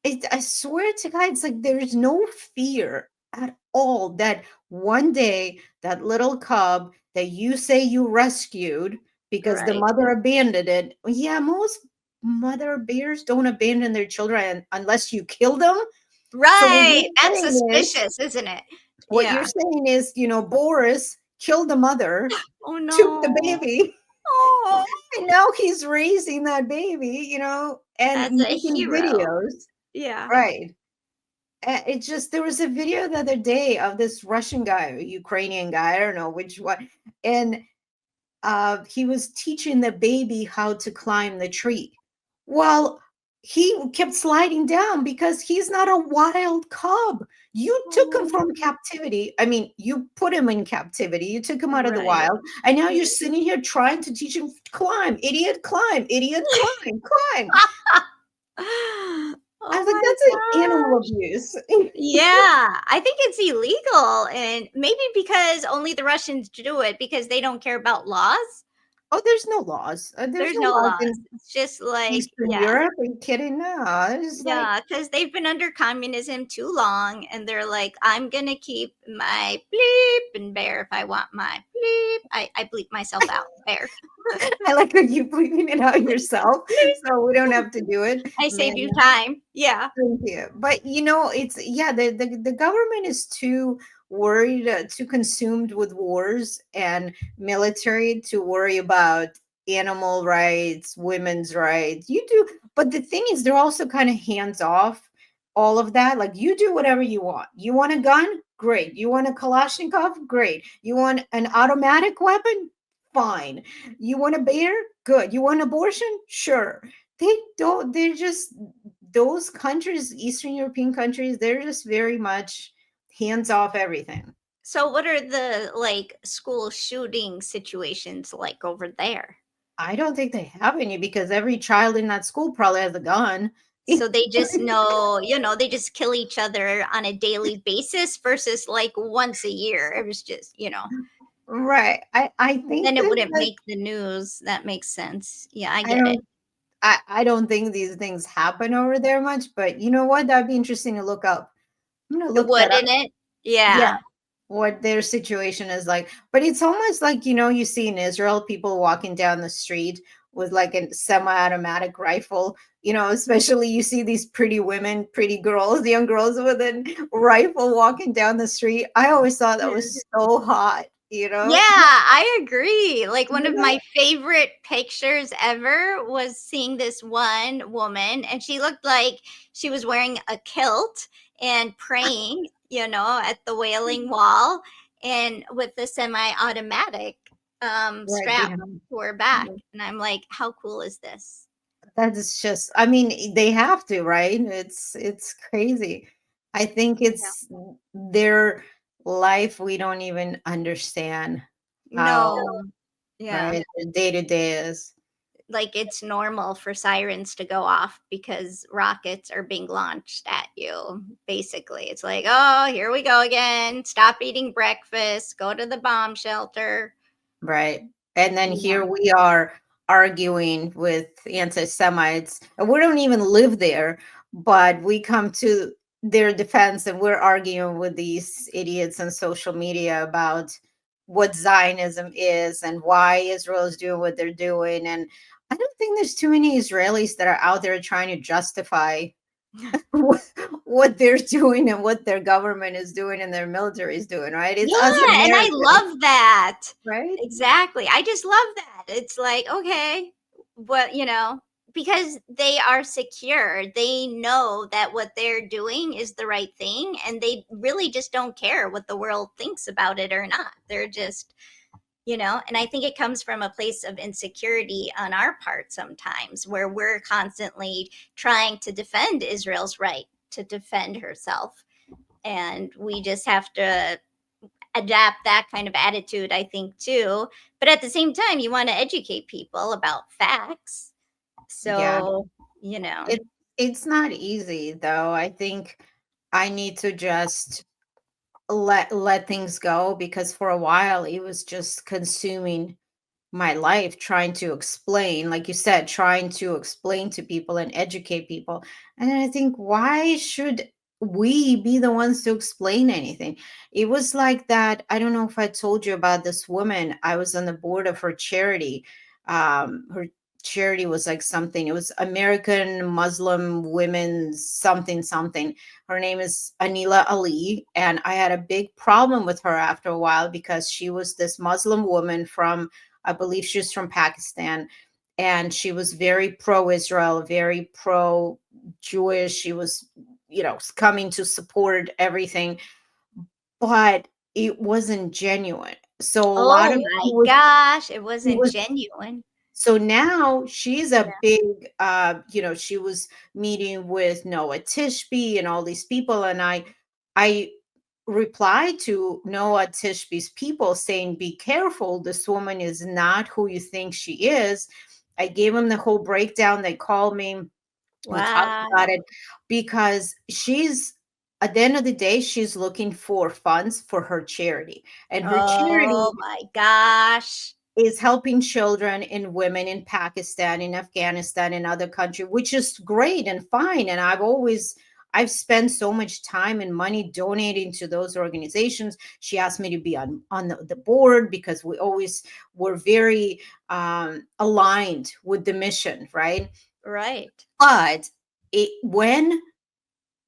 I swear to God, it's like there's no fear at all that one day that little cub that you say you rescued because the Right. mother abandoned it. Yeah, most mother bears don't abandon their children unless you kill them. So Right. That's suspicious, isn't it? what you're Yeah. saying is, Boris killed the mother, Oh took the no. baby, Oh, and now he's raising that baby, and that's a making hero. videos. Yeah. Right. It's just there was a video the other day of this Russian guy, Ukrainian guy, I don't know which one, and he was teaching the baby how to climb the tree. Well, he kept sliding down because he's not a wild cub. You took him from Oh, captivity. I mean, you put him in captivity. You took him out of the right. wild, and now you're Right. sitting here trying to teach him to climb. Idiot, climb. Idiot, climb. Climb. I Oh was like, my that's an animal gosh. abuse. Yeah, I think it's illegal, and maybe because only the Russians do it because they don't care about laws. Oh, there's no laws. There's There's no no laws laws. in It's just like, Eastern yeah, Europe. Are you kidding? No, it's like, yeah, because they've been under communism too long, and they're like, I'm gonna keep my bleep and bear if I want my bleep. I bleep myself out, bear. I like that you bleeping it out yourself, so we don't have to do it. I Man, save you time. Yeah. thank you. But it's yeah, the government is too worried, too consumed with wars and military to worry about animal rights, women's rights. You do, but the thing is, they're also kind of hands off all of that. Like you do whatever you want. You want a gun? Great. You want a Kalashnikov? Great. You want an automatic weapon? Fine. You want a bear? Good. You want abortion? Sure. They don't, they're just those countries, Eastern European countries, they're just very much hands off everything. So, what are the like school shooting situations like over there? I don't think they have any because every child in that school probably has a gun. So they just know, they just kill each other on a daily basis versus like once a year. It was just, Right. I think then it wouldn't that make the news. That makes sense. Yeah, I I get it. don't I don't think these things happen over there much, but you know what? That'd be interesting to look up. I'm gonna look that up. Wouldn't it? Yeah. Yeah. What their situation is like. But it's almost like, you see in Israel people walking down the street with like a semi-automatic rifle, especially you see these pretty women, pretty girls, young girls with a rifle walking down the street. I always thought that Yeah. was so hot. you Yeah, know? I agree. Like one You of know? my favorite pictures ever was seeing this one woman, and she looked like she was wearing a kilt and praying, at the Wailing Wall and with the semi-automatic Right strap behind. to her back. And I'm like, how cool is this? That is just, I mean, they have to, right? It's crazy. I think Yeah. it's their life we don't even understand how, No. Yeah. right, the day to day is. Like it's normal for sirens to go off because rockets are being launched at you. Basically, it's like, oh, here we go again. Stop eating breakfast. Go to the bomb shelter. Right. And then Yeah. here we are arguing with anti-Semites, and we don't even live there, but we come to their defense and we're arguing with these idiots on social media about what Zionism is and why Israel is doing what they're doing. And I don't think there's too many Israelis that are out there trying to justify what what they're doing and what their government is doing and their military is doing, right? It's us Yeah, and I Americans, love that. right? Exactly. I just love that. It's like, okay, but because they are secure. They know that what they're doing is the right thing, and they really just don't care what the world thinks about it or not. They're just, and I think it comes from a place of insecurity on our part sometimes, where we're constantly trying to defend Israel's right to defend herself. And we just have to adapt that kind of attitude, I think, too. But at the same time, you want to educate people about facts. Yeah. So, It it's not easy though. I think I need to just let things go because for a while it was just consuming my life trying to explain, like you said, trying to explain to people and educate people. And I think, why should we be the ones to explain anything? It was like that. I don't know if I told you about this woman. I was on the board of her charity. Her charity was like something, it was American Muslim Women something something. Her name is Anila Ali. And I had a big problem with her after a while because she was this Muslim woman from, I believe she's from Pakistan, and she was very pro Israel, very pro Jewish. She was, coming to support everything, but it wasn't genuine. So a lot oh of my it gosh, it wasn't was genuine. so now she's a Yeah. big, she was meeting with Noah Tishby and all these people. And I replied to Noah Tishby's people saying, be careful, this woman is not who you think she is. I gave them the whole breakdown. They called me, we talked about Wow. it, because at the end of the day, she's looking for funds for her charity. And her charity Oh my gosh. is helping children and women in Pakistan, in Afghanistan, and other countries, which is great and fine. And I've spent so much time and money donating to those organizations. She asked me to be on the board because we always were very aligned with the mission, right? Right. But when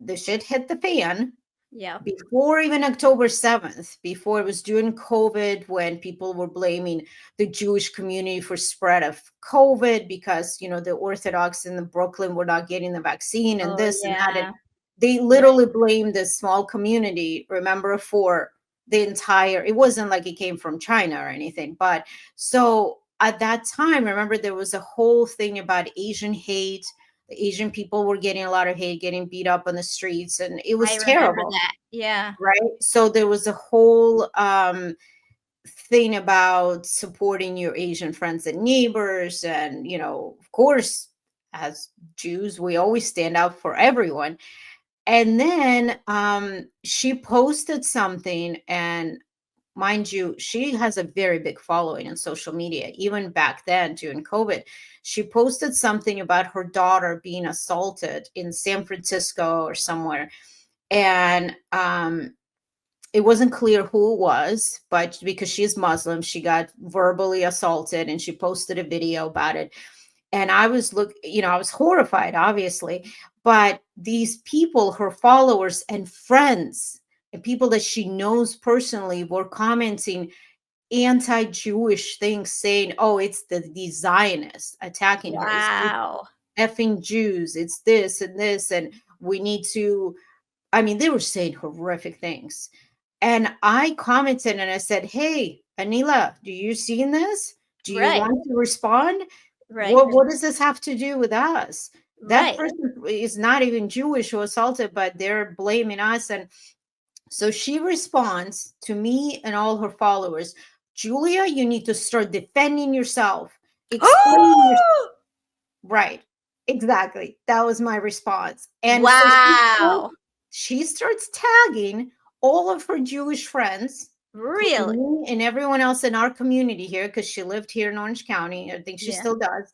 the shit hit the fan, Yep. before even October 7th, before, it was during COVID, when people were blaming the Jewish community for spread of COVID because, the Orthodox in the Brooklyn were not getting the vaccine and Oh this and that. And yeah. they Right. literally blamed this small community, remember, for the entire, it wasn't like it came from China or anything. But so at that time, remember, there was a whole thing about Asian hate. The Asian people were getting a lot of hate, getting beat up on the streets, and it I was remember terrible, that. Yeah. right? So there was a whole thing about supporting your Asian friends and neighbors. And, of course, as Jews, we always stand out for everyone. And then she posted something, and mind you, she has a very big following on social media, even back then during COVID. She posted something about her daughter being assaulted in San Francisco or somewhere. And it wasn't clear who it was, but because she's Muslim, she got verbally assaulted, and she posted a video about it. And I was horrified, obviously. But these people, her followers and friends and people that she knows personally, were commenting, anti-Jewish things saying, oh, it's the Zionists attacking her. It's the Wow. effing Jews. It's this, and we need to. I mean, they were saying horrific things. And I commented and I said, hey, Anila, do you see this? Do you Right. want to respond? Right. What does this have to do with us? That Right. person is not even Jewish who assaulted, but they're blaming us. And so she responds to me and all her followers, Julia, you need to start defending yourself. Explain yourself. Right. Exactly. That was my response. And so Wow. she starts tagging all of her Jewish friends, Really? including me and everyone else in our community here, because she lived here in Orange County. I think she Yeah. still does.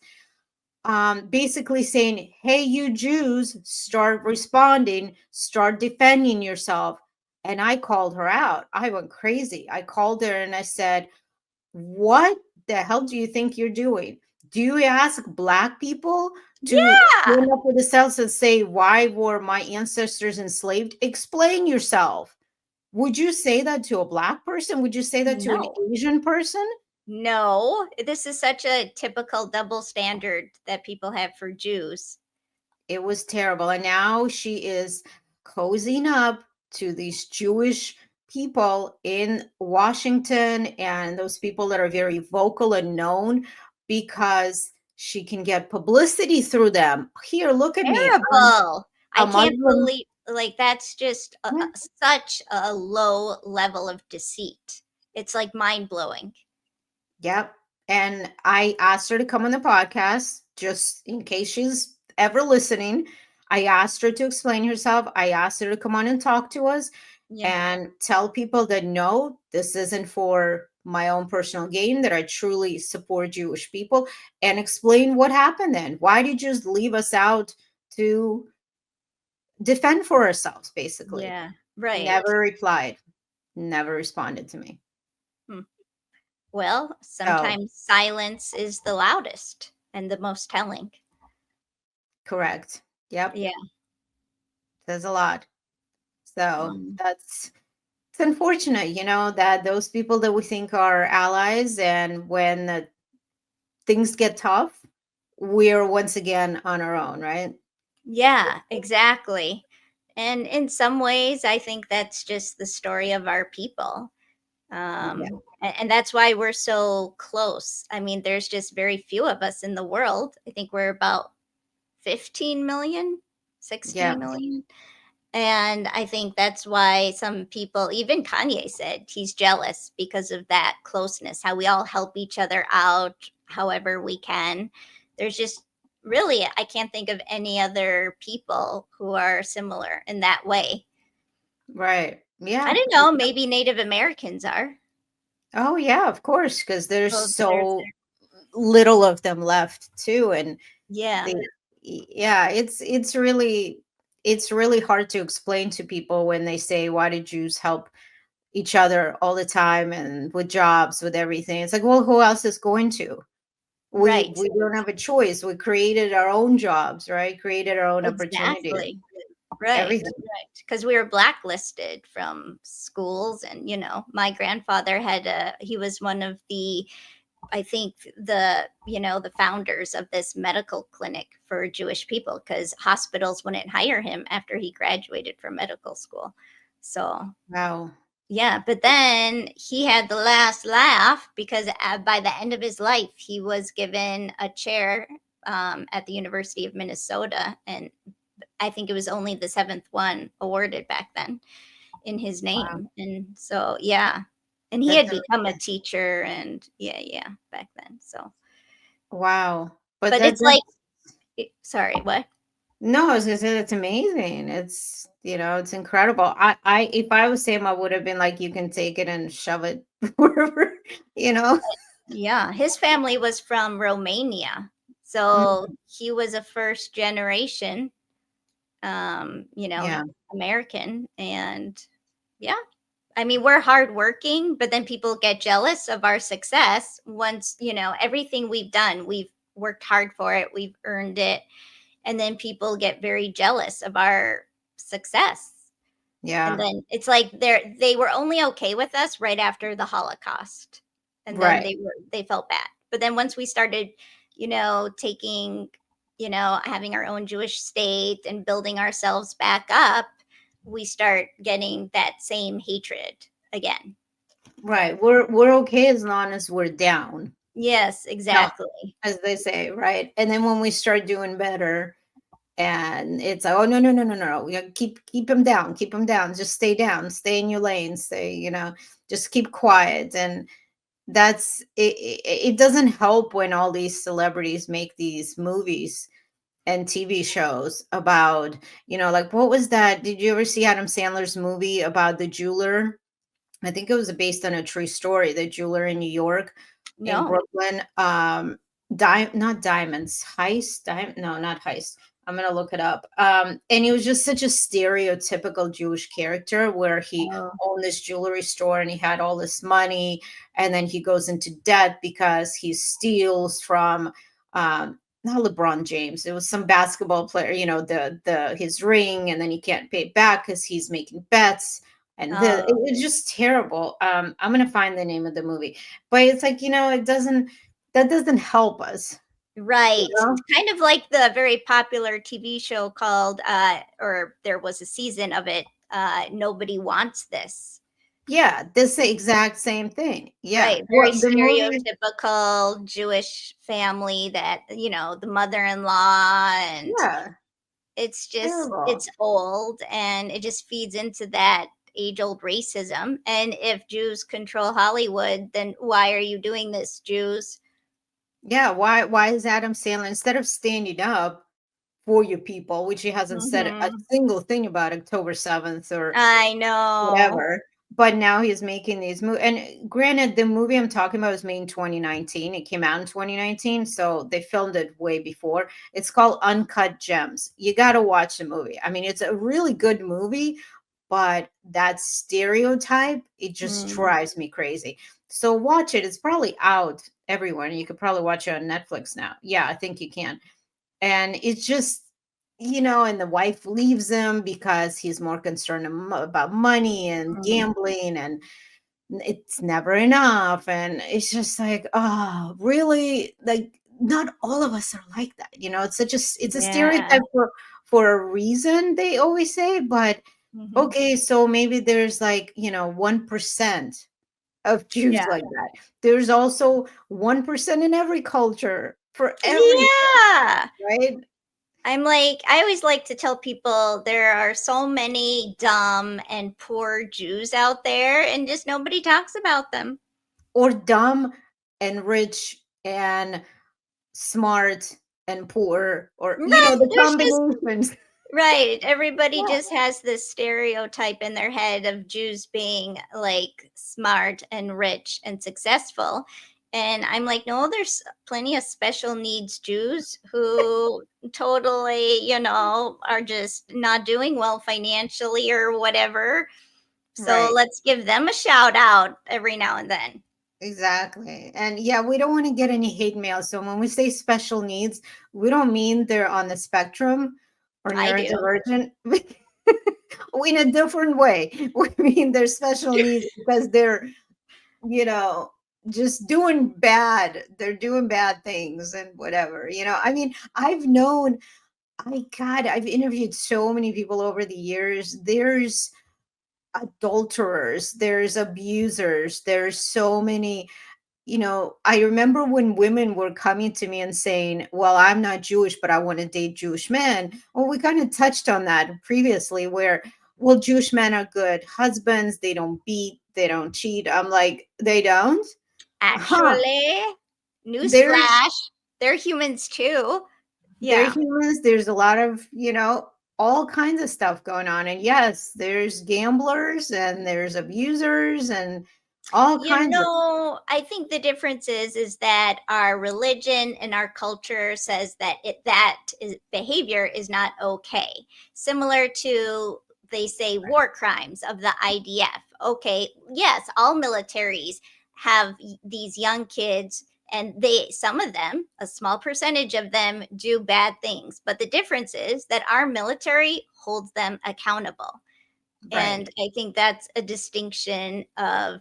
Basically saying, hey, you Jews, start responding, start defending yourself. And I called her out. I went crazy. I called her and I said, what the hell do you think you're doing? Do you ask Black people to Yeah. stand up for themselves and say, why were my ancestors enslaved? Explain yourself. Would you say that to a Black person? Would you say that to an No. Asian person? No. This is such a typical double standard that people have for Jews. It was terrible. And now she is cozying up to these Jewish people in Washington and those people that are very vocal and known because she can get publicity through them. Here, look at me. Terrible. I A can't Muslim. believe, like, that's just such a low level of deceit. It's like mind blowing. Yep. And I asked her to come on the podcast just in case she's ever listening. I asked her to explain herself. I asked her to come on and talk to us Yeah. and tell people that no, this isn't for my own personal gain, that I truly support Jewish people, and explain what happened then. Why did you just leave us out to defend for ourselves, basically? Yeah. Right. Never replied, never responded to me. Hmm. Well, So, sometimes silence is the loudest and the most telling. correct. Yep. Yeah. Says a lot. So Um, that's it's unfortunate, that those people that we think are allies, and when things get tough, we're once again on our own, right? yeah, exactly. And in some ways, I think that's just the story of our people. Yeah. And that's why we're so close. I mean, there's just very few of us in the world. I think we're about 15 million, Yeah. 16 million. And I think that's why some people, even Kanye said he's jealous because of that closeness, how we all help each other out however we can. There's just really, I can't think of any other people who are similar in that way. Right. I Yeah. don't know, maybe Native Americans are. Oh yeah, of course, because there's Well, there's, so little of them left too. And yeah, they yeah, it's really hard to explain to people when they say, why did Jews help each other all the time and with jobs, with everything? It's like, well, who else is going to? we right. we don't have a choice. We created our own jobs, right? Created our own opportunity, Exactly. Right, everything. right. Because we were blacklisted from schools, and my grandfather he was one of the, I think, the founders of this medical clinic for Jewish people, because hospitals wouldn't hire him after he graduated from medical school. So Wow. yeah, but then he had the last laugh because by the end of his life, he was given a chair at the University of Minnesota, and I think it was only the seventh one awarded back then in his Wow. name. And so, yeah. And he That's had become a teacher, and yeah, yeah, back then. So, wow. But but it's like, sorry, what? no, I was gonna say that's amazing. It's incredible. If I was him, I would have been like, you can take it and shove it wherever, you know. Yeah, his family was from Romania. So Mm, he was a first generation, you know, yeah, American. And yeah, I mean, we're hardworking, but then people get jealous of our success once, everything we've done, we've worked hard for it, we've earned it. And then people get very jealous of our success. And yeah, then it's like they were only okay with us right after the Holocaust. and then Right. they felt bad. But then once we started, taking, having our own Jewish state and building ourselves back up, we start getting that same hatred again. Right. We're okay as long as we're down. Yes, No, exactly. as they say, right? And then when we start doing better, and it's like, oh no, no, no, no, no. We gotta keep him down, keep him down. Just stay down, stay in your lane, stay, just keep quiet. And that's it, it doesn't help when all these celebrities make these movies and TV shows about, like what was that? Did you ever see Adam Sandler's movie about the jeweler? I think it was based on a true story, the jeweler in New York, in No. Brooklyn. Not diamonds, heist. No, not heist. I'm gonna look it up. And he was just such a stereotypical Jewish character where he Oh. owned this jewelry store and he had all this money, and then he goes into debt because he steals from not LeBron James. It was some basketball player, the his ring, and then he can't pay it back because he's making bets, and it Oh, was just terrible. I'm gonna find the name of the movie, but it's like, it doesn't, that doesn't help us, you right. know. Kind of like the very popular TV show called, or there was a season of it, Nobody Wants This. Yeah, this the exact same thing. Yeah, Right, very well, the movie. stereotypical Jewish family that, the mother-in-law, and Yeah, it's terrible. old, and it just feeds into that age-old racism. And if Jews control Hollywood, then why are you doing this, Jews? Yeah, why is Adam Sandler, instead of standing up for your people, which he hasn't said a Mhm. single thing about October 7th or I know. whatever. But now he's making these movies. And granted, the movie I'm talking about was made in 2019. It came out in 2019, so they filmed it way before. It's called Uncut Gems. You got to watch the movie. I mean, it's a really good movie, but that stereotype, it just Mm, drives me crazy. So watch it. It's probably out everywhere. You could probably watch it on Netflix now. Yeah, I think you can. And it's just, and the wife leaves him because he's more concerned about money and mm, gambling, and it's never enough. And it's just like, oh really, like not all of us are like that. It's a yeah. stereotype for a reason, they always say. But Mhm. okay, so maybe there's like, 1% of Jews Yeah. like that. There's also 1% in every culture for everything, Yeah. right? I always like to tell people there are so many dumb and poor Jews out there, and just nobody talks about them. Or dumb and rich and smart and poor, or Right. the There's just combinations. right. Everybody Yeah, just has this stereotype in their head of Jews being like smart and rich and successful. And I'm like, no, there's plenty of special needs Jews who totally, are just not doing well financially or whatever. So right. let's give them a shout out every now and then. Exactly. And yeah, we don't want to get any hate mail. So when we say special needs, we don't mean they're on the spectrum or I do. neurodivergent. In a different way. We mean they're special needs because they're, you know, just doing bad. They're doing bad things and whatever. I mean, I've interviewed so many people over the years. There's adulterers, there's abusers, there's so many. I remember when women were coming to me and saying, well, I'm not Jewish, but I want to date Jewish men. Well, we kind of touched on that previously, where, well, Jewish men are good husbands, they don't beat, they don't cheat. I'm like, they don't? Huh. Actually, There's newsflash, they're humans too. they're Yeah. humans. There's a lot of, all kinds of stuff going on. And yes, there's gamblers and there's abusers and all kinds of. I think the difference is that our religion and our culture says that behavior is not okay. Similar to, they say, war crimes of the IDF. Okay, yes, all militaries have these young kids, and some of them, a small percentage of them, do bad things. But the difference is that our military holds them accountable. Right. And I think that's a distinction of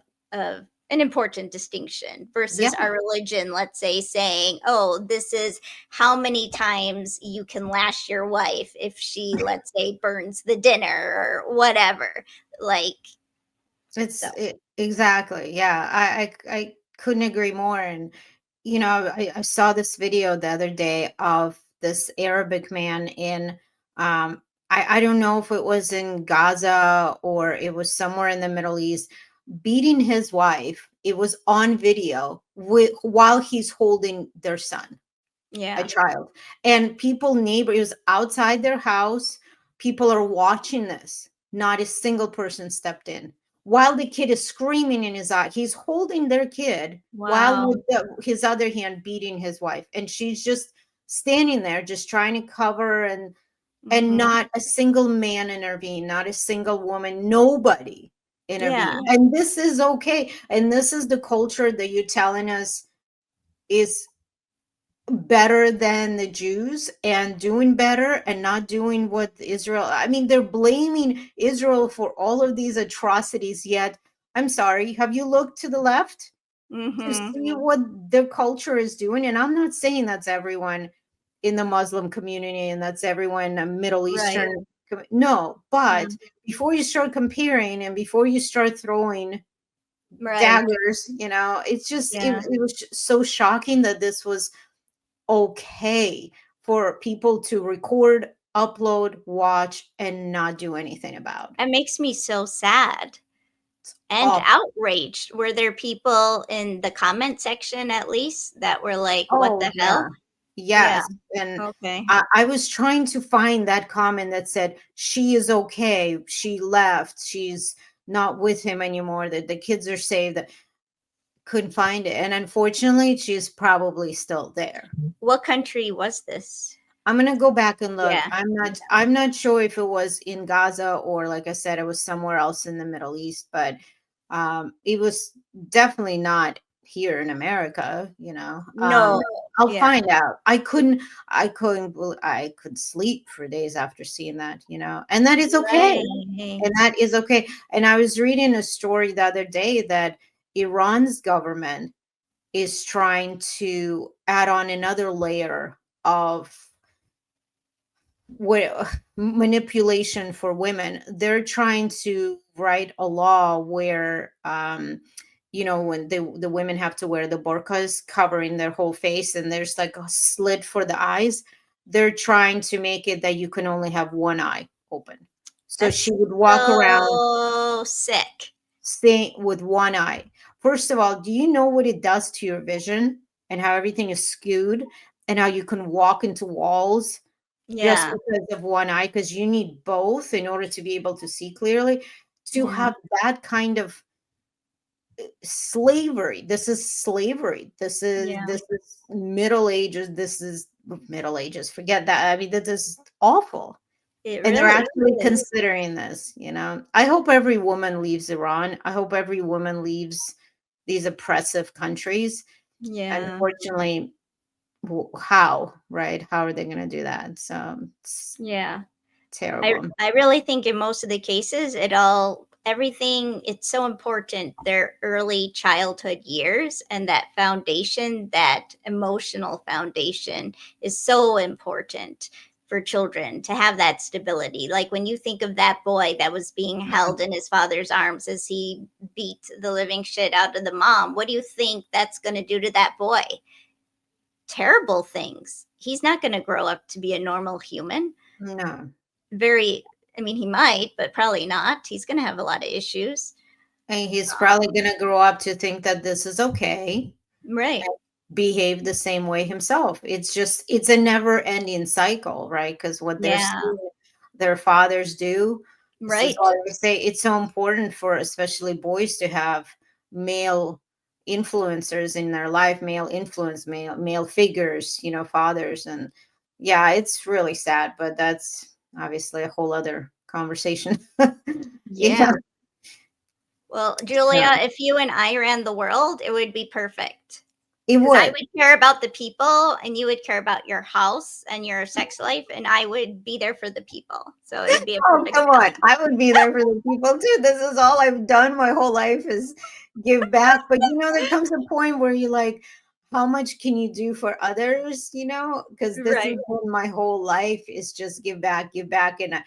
an important distinction Yeah. versus our religion, let's say, saying, oh, this is how many times you can lash your wife if she, let's say, burns the dinner or whatever. Like, so. Exactly. Yeah. I couldn't agree more. And, I saw this video the other day of this Arabic man in, I don't know if it was in Gaza or it was somewhere in the Middle East, beating his wife. It was on video while he's holding their son, a Yeah. child. And neighbors outside their house, people are watching this. Not a single person stepped in. While the kid is screaming in his eye, he's holding their kid while Wow. with his other hand beating his wife. And she's just standing there, just trying to cover, and Hmm. not a single man intervene, not a single woman, nobody intervene. Yeah. And this is okay. And this is the culture that you're telling us is better than the Jews and doing better and not doing what Israel. I mean, they're blaming Israel for all of these atrocities, yet I'm sorry, have you looked to the left to Hmm. see what their culture is doing? And I'm not saying that's everyone in the Muslim community and that's everyone Middle Right. Eastern. No, Yeah. but before you start comparing and before you start throwing Right. daggers, it's just Yeah. it was just so shocking that this was okay for people to record, upload, watch, and not do anything about. It makes me so sad and Awful. outraged. Were there people in the comment section at least that were like, "What Oh, the yeah. hell?" Yeah. Yes. And Okay. I was trying to find that comment that said, she is okay. She left. She's not with him anymore. That the kids are saved. That couldn't find it. And unfortunately, she's probably still there. What country was this? I'm gonna go back and look. Yeah. I'm not sure if it was in Gaza or like I said, it was somewhere else in the Middle East, but it was definitely not here in America. No. I'll Yeah. find out. I could sleep for days after seeing that. And that is okay. Right. And that is okay. And I was reading a story the other day that Iran's government is trying to add on another layer of manipulation for women. They're trying to write a law where when the women have to wear the burqas covering their whole face and there's like a slit for the eyes. They're trying to make it that you can only have one eye open, so That's she would walk around so sick. staying with one eye. First of all, do you know what it does to your vision and how everything is skewed and how you can walk into walls just Yeah. because of one eye, because you need both in order to be able to see clearly. To Yeah. have that kind of slavery, this is slavery. This is Yeah. this is Middle Ages. This is Middle Ages. Forget that. I mean, that is awful. It And they're really actually is. considering this. I hope every woman leaves Iran. I hope every woman leaves these oppressive countries. Yeah. Unfortunately, how, right? How are they going to do that? So it's Yeah. I terrible. I really think in most of the cases it all everything it's so important their early childhood years and that foundation, that emotional foundation is so important for children to have that stability. Like when you think of that boy that was being held in his father's arms as he beat the living shit out of the mom, what do you think that's going to do to that boy? Terrible things. He's not going to grow up to be a normal human. No. Very, I mean, he might, but probably not. He's gonna have a lot of issues. And he's probably going to grow up to think that this is okay, Right. behave the same way himself. It's a never ending cycle, right? Because what they're Yeah. seeing their fathers do, this is Right. why they say it's so important for especially boys to have male influencers in their life, male figures, fathers. And yeah, it's really sad, but that's obviously a whole other conversation. Yeah. Yeah. Well, So, Julia, if you and I ran the world, it would be perfect. It Because I would. would care about the people and you would care about your house and your sex life, and I would be there for the people. So it'd be a Oh, perfect come on. balance. I would be there for the people too. This is all I've done my whole life is give back. But there comes a point where you're like, how much can you do for others? Because this has Right. been my whole life is just give back. And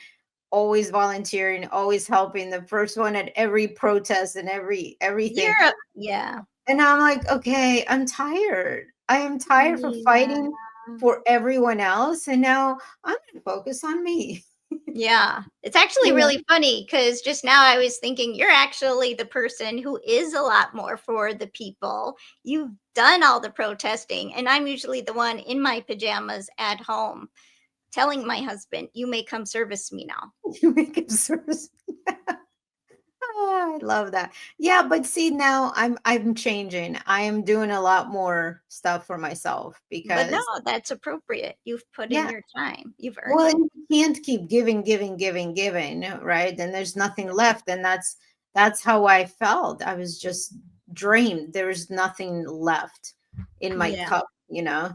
always volunteering, always helping, the first one at every protest and everything. Yeah. And I'm like, okay, I'm tired. I am tired for Yeah. fighting for everyone else. And now I'm going to focus on me. Yeah. It's actually Yeah. really funny because just now I was thinking you're actually the person who is a lot more for the people. You've done all the protesting, and I'm usually the one in my pajamas at home telling my husband, "You may come service me now." You make it service. Oh, I love that. Yeah, but see now I'm changing. I am doing a lot more stuff for myself But no, because that's appropriate. You've put in yeah, your time. You've earned well, it. you can't keep giving, giving, giving, giving, right? Then there's nothing left. And that's how I felt. I was just drained. There's nothing left in my Yeah. cup.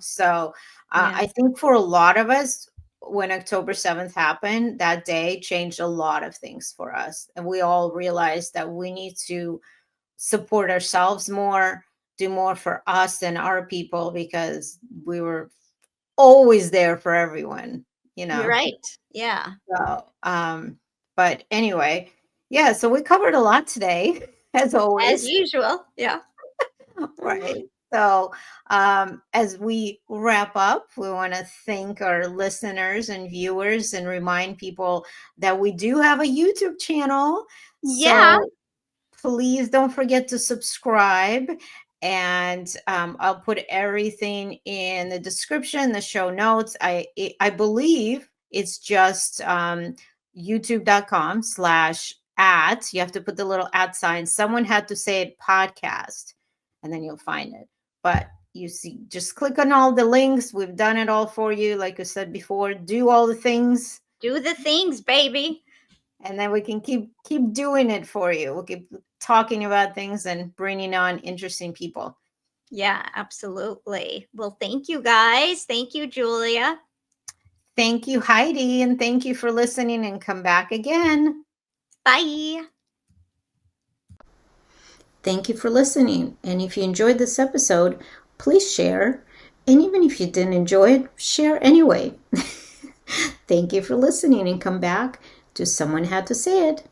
So Yeah. I think for a lot of us, when October 7th happened, that day changed a lot of things for us. And we all realized that we need to support ourselves more, do more for us and our people because we were always there for everyone, you You're know. right. Yeah. So, but anyway, yeah, so we covered a lot today, as As always, usual. Yeah. right? So, as we wrap up, we want to thank our listeners and viewers and remind people that we do have a YouTube channel. Yeah. So, please don't forget to subscribe. And I'll put everything in the description, the show notes. I believe it's just youtube.com/@ you have to put the little @ sign. Someone had to say it podcast, and then you'll find it. But you see, just click on all the links. We've done it all for you. Like I said before, do all the things, Do the things, baby. and then we can keep doing it for you. We'll keep talking about things and bringing on interesting people. Yeah, absolutely. Well, thank you guys. Thank you, Julia. Thank you, Heidi, and thank you for listening, and come back again. Bye. Thank you for listening, and if you enjoyed this episode, please share, and even if you didn't enjoy it, share anyway. Thank you for listening, and come back to Someone Had to Say It.